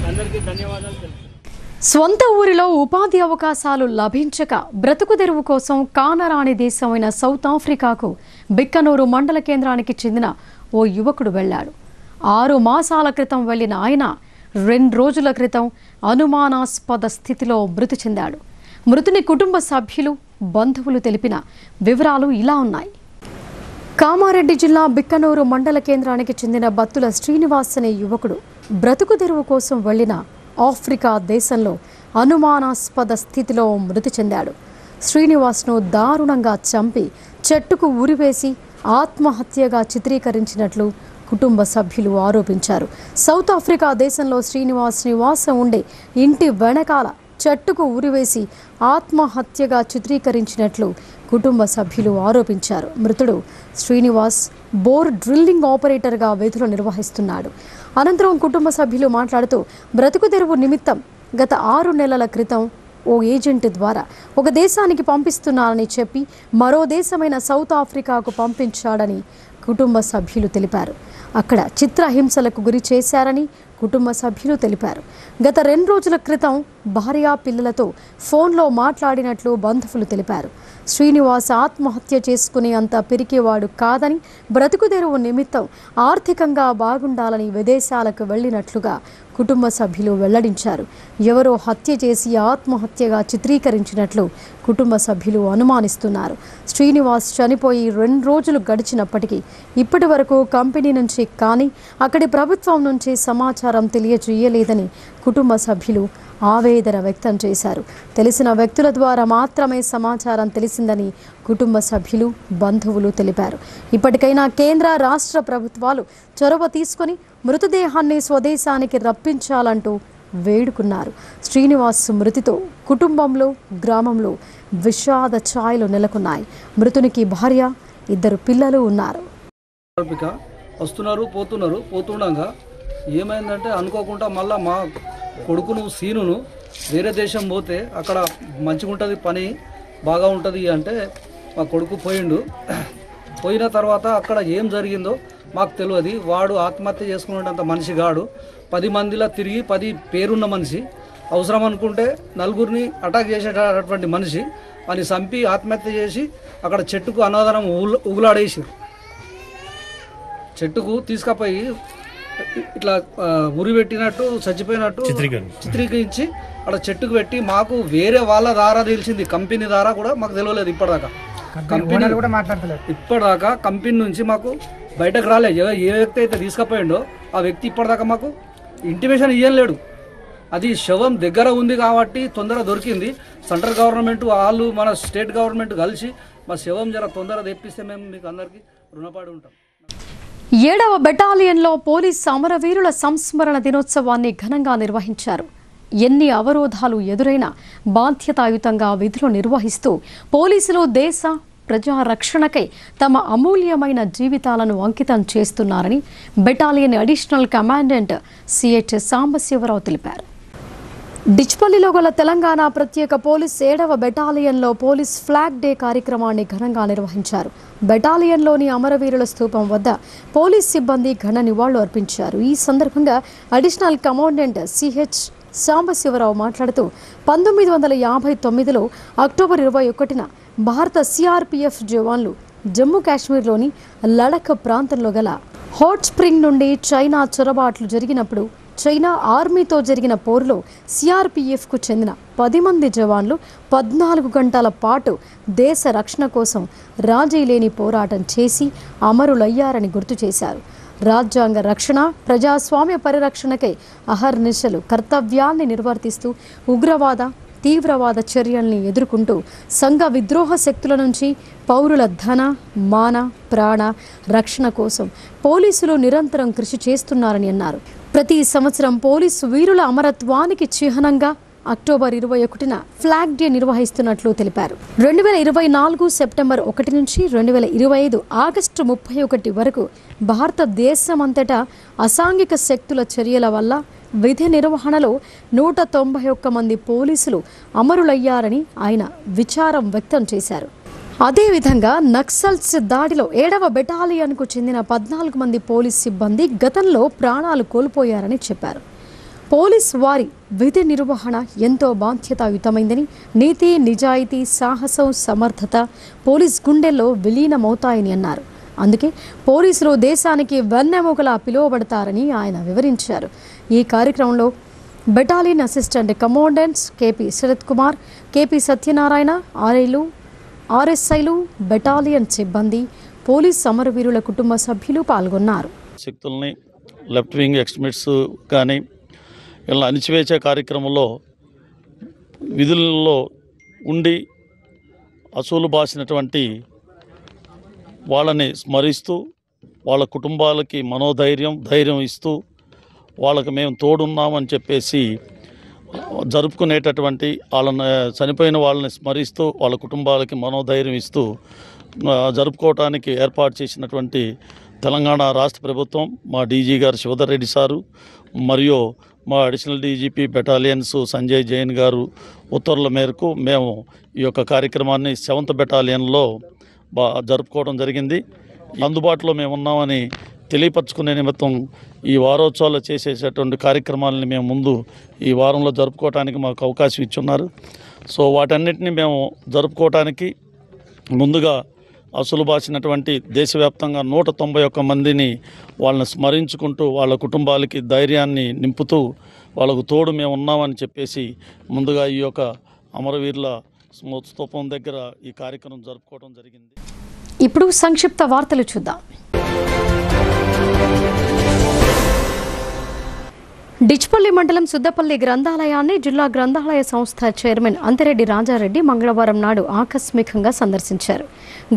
అందరికీ ధన్యవాదాలు తెలుపుతున్నాను. స్వంత ఊరిలో ఉపాధి అవకాశాలు లభించక బ్రతుకు తెరువు కోసం కానరాని దేశమైన సౌత్ ఆఫ్రికాకు బిక్కనూరు మండల కేంద్రానికి చెందిన ఓ యువకుడు వెళ్లాడు. 6 మాసాల క్రితం వెళ్లిన ఆయన 2 రోజుల క్రితం అనుమానాస్పద స్థితిలో మృతి చెందాడు. మృతుని కుటుంబ సభ్యులు బంధువులు తెలిపిన వివరాలు ఇలా ఉన్నాయి. కామారెడ్డి జిల్లా బిక్కనూరు మండల కేంద్రానికి చెందిన బత్తుల శ్రీనివాస్ అనే యువకుడు బ్రతుకు తెరువు కోసం వెళ్లిన ఆఫ్రికా దేశంలో అనుమానాస్పద స్థితిలో మృతి చెందాడు. శ్రీనివాస్ను దారుణంగా చంపి చెట్టుకు ఉరివేసి ఆత్మహత్యగా చిత్రీకరించినట్లు కుటుంబ సభ్యులు ఆరోపించారు. సౌత్ ఆఫ్రికా దేశంలో శ్రీనివాస్ నివాసం ఉండే ఇంటి వెనకాల చెట్టుకు ఉరివేసి ఆత్మహత్యగా చిత్రీకరించినట్లు కుటుంబ సభ్యులు ఆరోపించారు. మృతుడు శ్రీనివాస్ బోర్ డ్రిల్లింగ్ ఆపరేటర్గా విధులు నిర్వహిస్తున్నాడు. అనంతరం కుటుంబ సభ్యులు మాట్లాడుతూ బ్రతుకు తెరువు నిమిత్తం గత 6 నెలల క్రితం ఓ ఏజెంట్ ద్వారా ఒక దేశానికి పంపిస్తున్నారని చెప్పి మరో దేశమైన సౌత్ ఆఫ్రికాకు పంపించాడని కుటుంబ సభ్యులు తెలిపారు. అక్కడ చిత్రహింసలకు గురి చేశారని కుటుంబ సభ్యులు తెలిపారు. గత 2 రోజుల క్రితం భార్య పిల్లలతో ఫోన్లో మాట్లాడినట్లు బంధువులు తెలిపారు. శ్రీనివాస్ ఆత్మహత్య చేసుకునే అంత పిరికేవాడు కాదని, బ్రతుకు తెరువు నిమిత్తం ఆర్థికంగా బాగుండాలని విదేశాలకు వెళ్లినట్లుగా కుటుంబ సభ్యులు వెల్లడించారు. ఎవరో హత్య చేసి ఆత్మహత్యగా చిత్రీకరించినట్లు కుటుంబ సభ్యులు అనుమానిస్తున్నారు. శ్రీనివాస్ చనిపోయి 2 రోజులు గడిచినప్పటికీ ఇప్పటి వరకు కంపెనీ నుంచి కానీ అక్కడి ప్రభుత్వం నుంచి సమాచారం తెలియజేయలేదని కుటుంబ సభ్యులు ఆవేదన వ్యక్తం చేశారు. తెలిసిన వ్యక్తుల ద్వారా మాత్రమే సమాచారం తెలిసిందని కుటుంబ సభ్యులు బంధువులు తెలిపారు. ఇప్పటికైనా కేంద్ర రాష్ట్ర ప్రభుత్వాలు చొరవ తీసుకొని మృతదేహాన్ని స్వదేశానికి రప్పించాలంటూ వేడుకున్నారు. శ్రీనివాస్ మృతితో కుటుంబంలో గ్రామంలో విషాద ఛాయలు నెలకొన్నాయి. మృతునికి భార్య 2 పిల్లలు ఉన్నారు. వస్తున్నారు పోతుండగా ఏమైందంటే అనుకోకుండా మళ్ళీ మా కొడుకును సీనును వేరే దేశం పోతే అక్కడ మంచిగా ఉంటుంది, పని బాగా ఉంటుంది అంటే మా కొడుకు పోయిన తర్వాత అక్కడ ఏం జరిగిందో మాకు తెలియదు. వాడు ఆత్మహత్య చేసుకునేంత మనిషి కాడు. 10 మందిలా తిరిగి 10 పేరున్న మనిషి, అవసరం అనుకుంటే 4గురిని అటాక్ చేసేటటువంటి మనిషి అని చంపి ఆత్మహత్య చేసి అక్కడ చెట్టుకు అనాధారం ఉగులాడేసి చెట్టుకు తీసుకుపోయి ఇట్లా ఉరి పెట్టినట్టు చచ్చిపోయినట్టు చిత్రీకరించి అక్కడ చెట్టుకు పెట్టి మాకు వేరే వాళ్ళ ద్వారా తెలిసింది. కంపెనీ ద్వారా కూడా మాకు తెలియలేదు ఇప్పటిదాకా. ఇప్పటిదాకా కంపెనీ నుంచి మాకు బయటకు రాలేదు. ఏ వ్యక్తి అయితే తీసుకుపోయిండో ఆ వ్యక్తి ఇప్పటిదాకా మాకు ఇంటిమేషన్ ఇవ్వలేడు. అది శవం దగ్గర ఉంది కాబట్టి తొందర దొరికింది. సెంట్రల్ గవర్నమెంట్ వాళ్ళు మన స్టేట్ గవర్నమెంట్ కలిసి మా శవం జర తొందర తెప్పిస్తే మేము మీకు అందరికీ రుణపడి ఉంటాం. 7వ బెటాలియన్లో పోలీస్ అమరవీరుల సంస్మరణ దినోత్సవాన్ని ఘనంగా నిర్వహించారు. ఎన్ని అవరోధాలు ఎదురైనా బాధ్యతాయుతంగా విధులు నిర్వహిస్తూ పోలీసులు దేశ ప్రజా రక్షణకై తమ అమూల్యమైన జీవితాలను అంకితం చేస్తున్నారని battalion additional commandant CH Sambasivarao తెలిపారు. డిచ్పల్లిలో గల తెలంగాణ ప్రత్యేక పోలీస్ 7వ బెటాలియన్లో పోలీస్ ఫ్లాగ్ డే కార్యక్రమాన్ని ఘనంగా నిర్వహించారు. బెటాలియన్లోని అమరవీరుల స్తూపం వద్ద పోలీస్ సిబ్బంది ఘన నివాళులు అర్పించారు. ఈ సందర్భంగా అడిషనల్ కమాండెంట్ సిహెచ్ సాంబశివరావు మాట్లాడుతూ 1959లో అక్టోబర్ 21న భారత సిఆర్పిఎఫ్ జవాన్లు జమ్మూ కాశ్మీర్లోని లడఖ్ ప్రాంతంలో గల హాట్ స్ప్రింగ్ నుండి చైనా చొరబాట్లు జరిగినప్పుడు చైనా ఆర్మీతో జరిగిన పోరులో సిఆర్పిఎఫ్కు చెందిన 10 మంది జవాన్లు 14 గంటల పాటు దేశ రక్షణ కోసం రాజీ లేని పోరాటం చేసి అమరులయ్యారని గుర్తు చేశారు. రాజ్యాంగ రక్షణ, ప్రజాస్వామ్య పరిరక్షణకై అహర్నిశలు కర్తవ్యాన్ని నిర్వర్తిస్తూ ఉగ్రవాద, తీవ్రవాద చర్యల్ని ఎదుర్కొంటూ సంఘ విద్రోహ శక్తుల నుంచి పౌరుల ధన, మాన, ప్రాణ రక్షణ కోసం పోలీసులు నిరంతరం కృషి చేస్తున్నారని అన్నారు. ప్రతి సంవత్సరం పోలీసు వీరుల అమరత్వానికి చిహ్నంగా అక్టోబర్ 21న ఫ్లాగ్ డే నిర్వహిస్తున్నట్లు తెలిపారు. 2024 సెప్టెంబర్ 1 నుంచి 2025 ఆగస్టు 31 వరకు భారతదేశమంతటా అసాంఘిక శక్తుల చర్యల వల్ల విధి నిర్వహణలో 191 మంది పోలీసులు అమరులయ్యారని ఆయన విచారం వ్యక్తం చేశారు. అదేవిధంగా నక్సల్స్ దాడిలో 7వ బెటాలియన్కు చెందిన 14 మంది పోలీస్ సిబ్బంది గతంలో ప్రాణాలు కోల్పోయారని చెప్పారు. పోలీస్ వారి విధి నిర్వహణ ఎంతో బాధ్యతాయుతమైందని, నీతి, నిజాయితీ, సాహసం, సమర్థత పోలీస్ గుండెల్లో విలీనమవుతాయని అన్నారు. అందుకే పోలీసులు దేశానికి వెన్నెముకలా పిలువబడతారని ఆయన వివరించారు. ఈ కార్యక్రమంలో battalion assistant commandants KP Sharath Kumar, KP Satyanarayana, ఆర్ఐలు, ఆర్ఎస్ఐలు, బెటాలియన్ సిబ్బంది, పోలీస్ అమరవీరుల కుటుంబ సభ్యులు పాల్గొన్నారు. శక్తుల్ని లెఫ్ట్ వింగ్ ఎక్స్ట్రీమిస్ట్స్ కానీ ఇలా అణిచివేసే కార్యక్రమంలో విధుల్లో ఉండి అసూలు బాసినటువంటి వాళ్ళని స్మరిస్తూ వాళ్ళ కుటుంబాలకి ధైర్యం ఇస్తూ వాళ్ళకి మేము తోడున్నామని చెప్పేసి జరుపుకునేటటువంటి వాళ్ళని చనిపోయిన వాళ్ళని స్మరిస్తూ వాళ్ళ కుటుంబాలకి మనోధైర్యం ఇస్తూ జరుపుకోవటానికి ఏర్పాటు చేసినటువంటి తెలంగాణ రాష్ట్ర ప్రభుత్వం, మా డీజీ గారు శివధర్ రెడ్డి సారు మరియు మా additional DGP battalions Sanjay Jain గారు ఉత్తర్వుల మేరకు మేము ఈ యొక్క కార్యక్రమాన్ని 7th బెటాలియన్లో జరుపుకోవడం జరిగింది. అందుబాటులో మేము ఉన్నామని తెలియపరచుకునే నిమిత్తం ఈ వారోత్సవాలు చేసేటటువంటి కార్యక్రమాలని మేము ముందు ఈ వారంలో జరుపుకోవడానికి మాకు అవకాశం ఇచ్చున్నారు. సో వాటన్నిటిని మేము జరుపుకోవటానికి ముందుగా అసలు బాసినటువంటి దేశవ్యాప్తంగా 191 మందిని వాళ్ళని స్మరించుకుంటూ వాళ్ళ కుటుంబాలకి ధైర్యాన్ని నింపుతూ వాళ్ళకు తోడు మేము ఉన్నామని చెప్పేసి ముందుగా ఈ యొక్క అమరవీరుల స్తూపం దగ్గర ఈ కార్యక్రమం జరుపుకోవడం జరిగింది. ఇప్పుడు సంక్షిప్త వార్తలు చూద్దాం. డిచ్పల్లి మండలం సుద్దపల్లి గ్రంథాలయాన్ని జిల్లా గ్రంథాలయ సంస్థ చైర్మన్ అంతిరెడ్డి రాజారెడ్డి మంగళవారం నాడు ఆకస్మికంగా సందర్శించారు.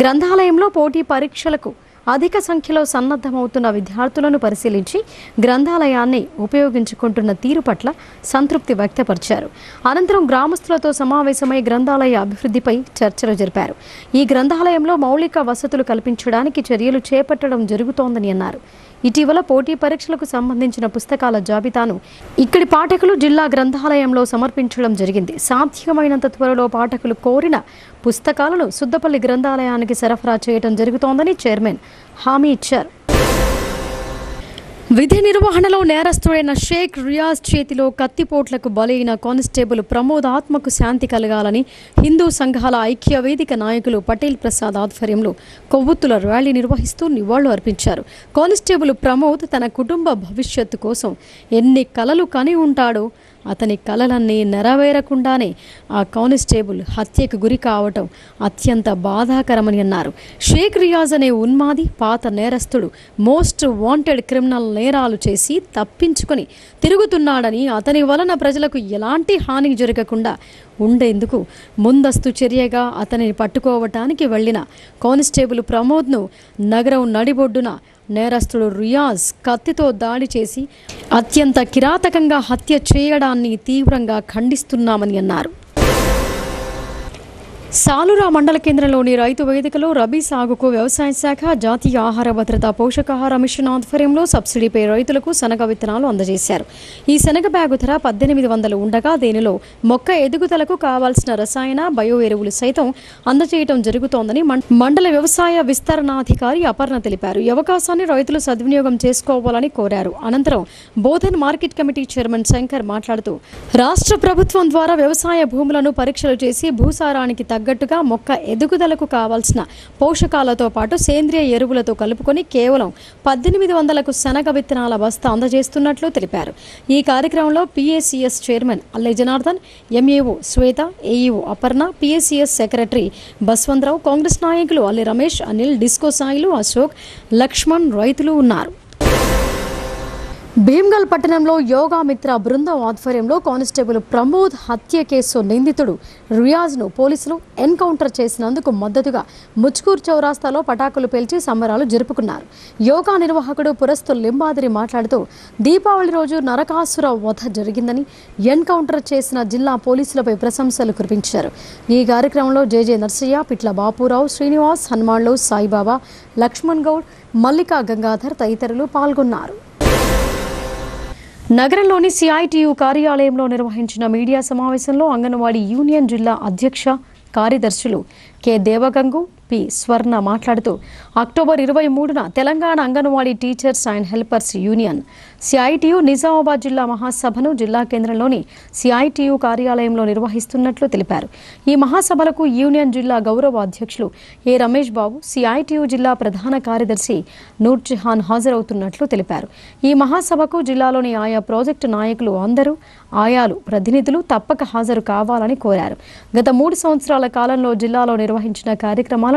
గ్రంథాలయంలో పోటీ పరీక్షలకు అధిక సంఖ్యలో సన్నద్ధమవుతున్న విద్యార్థులను పరిశీలించి గ్రంథాలయాన్ని ఉపయోగించుకుంటున్న తీరు పట్ల సంతృప్తి వ్యక్తపరిచారు. అనంతరం గ్రామస్తులతో సమావేశమై గ్రంథాలయ అభివృద్ధిపై చర్చలు జరిపారు. ఈ గ్రంథాలయంలో మౌలిక వసతులు కల్పించడానికి చర్యలు చేపట్టడం జరుగుతోందని అన్నారు. ఇటీవల పోటీ పరీక్షలకు సంబంధించిన పుస్తకాల జాబితాను ఇక్కడి పాఠకులు జిల్లా గ్రంథాలయంలో సమర్పించడం జరిగింది. సాధ్యమైనంత త్వరలో పాఠకులు కోరిన పుస్తకాలను సుద్దపల్లి గ్రంథాలయానికి సరఫరా చేయడం జరుగుతోందని చైర్మన్ హామీ ఇచ్చారు. విధి నిర్వహణలో నేరస్తుడైన షేక్ రియాజ్ చేతిలో కత్తిపోట్లకు బలైన కానిస్టేబుల్ ప్రమోద్ ఆత్మకు శాంతి కలగాలని హిందూ సంఘాల ఐక్య వేదిక నాయకులు పటేల్ ప్రసాద్ ఆధ్వర్యంలో కొవ్వొత్తుల ర్యాలీ నిర్వహిస్తూ నివాళులు అర్పించారు. కానిస్టేబుల్ ప్రమోద్ తన కుటుంబ భవిష్యత్తు కోసం ఎన్ని కలలు కని ఉంటాడో అతని కలలన్నీ నెరవేరకుండానే ఆ కానిస్టేబుల్ హత్యకు గురి కావటం అత్యంత బాధాకరమని అన్నారు. షేక్ రియాజ్ అనే ఉన్మాది పాత నేరస్తుడు మోస్ట్ వాంటెడ్ క్రిమినల్ నేరాలు చేసి తప్పించుకొని తిరుగుతున్నాడని, అతని వలన ప్రజలకు ఎలాంటి హాని జరగకుండా ఉండేందుకు ముందస్తు చర్యగా అతనిని పట్టుకోవటానికి వెళ్లిన కానిస్టేబుల్ ప్రమోద్ను నగరం నడిబొడ్డున నేరస్తుడు రియాజ్ కత్తితో దాడి చేసి అత్యంత కిరాతకంగా హత్య చేయడాన్ని తీవ్రంగా ఖండిస్తున్నామని అన్నారు. సాలురా మండల కేంద్రంలోని రైతు వేదికలో రబీ సాగుకు వ్యవసాయ శాఖ, జాతీయ ఆహార భద్రతా పోషకాహార మిషన్ ఆధ్వర్యంలో సబ్సిడీపై రైతులకు శనగ విత్తనాలు అందజేశారు. ఈ శనగ బ్యాగు ధర 1800 ఉండగా దీనిలో మొక్క ఎదుగుదలకు కావాల్సిన రసాయన, బయో ఎరువులు సైతం అందజేయడం జరుగుతోందని మండల వ్యవసాయ విస్తరణాధికారి అపర్ణ తెలిపారు. ఈ అవకాశాన్ని రైతులు సద్వినియోగం చేసుకోవాలని కోరారు. అనంతరం Bodhan market committee chairman Shankar మాట్లాడుతూ రాష్ట్ర ప్రభుత్వం ద్వారా వ్యవసాయ భూములను పరీక్షలు చేసి భూసారానికి తగ్గట్టుగా మొక్క ఎదుగుదలకు కావాల్సిన పోషకాలతో పాటు సేంద్రియ ఎరువులతో కలుపుకొని కేవలం 1800కు శనగ విత్తనాల బస్తా అందజేస్తున్నట్లు తెలిపారు. ఈ కార్యక్రమంలో PACS chairman Alle Janardhan, MAO Swetha, AEO Aparna, PACS secretary Baswantharao, Congress నాయకులు అల్లి రమేష్, అనిల్, డిస్కో సాయిలు, అశోక్, లక్ష్మణ్ రైతులు ఉన్నారు. భీమ్గల్ పట్టణంలో యోగా మిత్ర బృందం ఆధ్వర్యంలో కానిస్టేబుల్ ప్రమోద్ హత్య కేసు నిందితుడు రియాజ్ను పోలీసులు ఎన్కౌంటర్ చేసినందుకు మద్దతుగా ముచ్కూర్ చౌరాస్తాలో పటాకులు పేల్చి సంబరాలు జరుపుకున్నారు. యోగా నిర్వాహకుడు పురస్తు లింబాదిరి మాట్లాడుతూ దీపావళి రోజు నరకాసుర వధ జరిగిందని ఎన్కౌంటర్ చేసిన జిల్లా పోలీసులపై ప్రశంసలు కురిపించారు. ఈ కార్యక్రమంలో జేజే నర్సయ్య, పిట్ల బాపురావు, శ్రీనివాస్, హనుమాన్లు, సాయిబాబా, లక్ష్మణ్ గౌడ్, మల్లికా గంగాధర్ తదితరులు పాల్గొన్నారు. నగరంలోని సిఐటియు కార్యాలయంలో నిర్వహించిన మీడియా సమావేశంలో అంగన్వాడీ యూనియన్ జిల్లా అధ్యక్ష కార్యదర్శులు కె దేవగంగు, పి స్వర్ణ మాట్లాడుతూ అక్టోబర్ 23న Telangana anganwadi teachers and helpers union CITU Nizamabad జిల్లా మహాసభను జిల్లా కేంద్రంలోని సిఐటియు కార్యాలయంలో నిర్వహిస్తున్నట్లు తెలిపారు. ఈ మహాసభలకు యూనియన్ జిల్లా గౌరవ అధ్యక్షులు ఏ రమేష్ బాబు, సిఐటియు జిల్లా ప్రధాన కార్యదర్శి నూర్జహాన్ హాజరవుతున్నట్లు తెలిపారు. ఈ మహాసభకు జిల్లాలోని ఆయా ప్రాజెక్టు నాయకులు అందరూ ఆయాలు ప్రతినిధులు తప్పక హాజరు కావాలని కోరారు. గత 3 సంవత్సరాల కాలంలో జిల్లాలో నిర్వహించిన కార్యక్రమాలను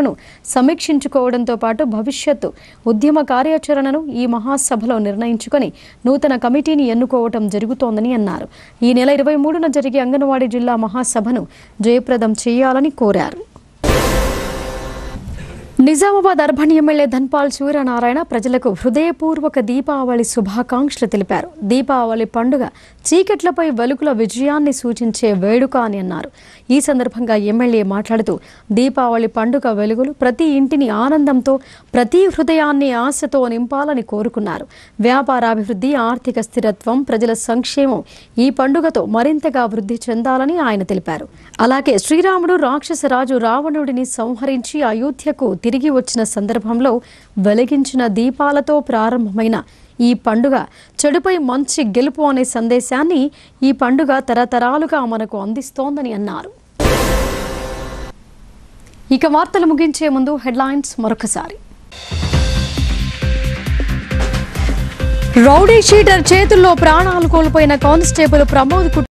సమీక్షించుకోవడంతో పాటు భవిష్యత్తు ఉద్యమ కార్యాచరణను ఈ మహాసభలో నిర్ణయించుకొని నూతన కమిటీని ఎన్నుకోవటం జరుగుతోందని అన్నారు. ఈ నెల 23న జరిగే అంగన్వాడీ జిల్లా మహాసభను జయప్రదం చేయాలని కోరారు. నిజామాబాద్ అర్బన్ ఎమ్మెల్యే ధన్పాల్ సూర్యనారాయణ ప్రజలకు హృదయపూర్వక దీపావళి శుభాకాంక్షలు తెలిపారు. దీపావళి పండుగ చీకట్లపై వెలుగుల విజయాన్ని సూచించే వేడుక అని అన్నారు. ఈ సందర్భంగా ఎమ్మెల్యే మాట్లాడుతూ దీపావళి పండుగ వెలుగులు ప్రతి ఇంటిని ఆనందంతో, ప్రతి హృదయాన్ని ఆశతో నింపాలని కోరుకున్నారు. వ్యాపారాభివృద్ధి, ఆర్థిక స్థిరత్వం, ప్రజల సంక్షేమం ఈ పండుగతో మరింతగా వృద్ధి చెందాలని ఆయన తెలిపారు. అలాగే శ్రీరాముడు రాక్షసరాజు రావణుడిని సంహరించి అయోధ్యకు తిరిగి వచ్చిన సందర్భంలో వెలిగించిన దీపాలతో ప్రారంభమైన ఈ పండుగ చెడుపై మంచి గెలుపు అనే సందేశాన్ని ఈ పండుగ తరతరాలుగా మనకు అందిస్తోందని అన్నారు. ఇక వార్తలు ముగించే ముందు హెడ్లైన్స్ మరొకసారి. రౌడీ షీటర్ చేతుల్లో ప్రాణాలు కోల్పోయిన కానిస్టేబుల్ ప్రమోద్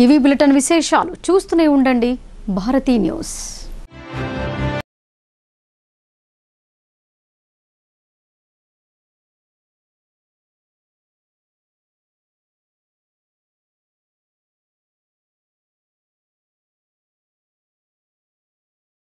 ఇవి బులెటిన్ విశేషాలు. చూస్తూనే ఉండండి భారతీ న్యూస్.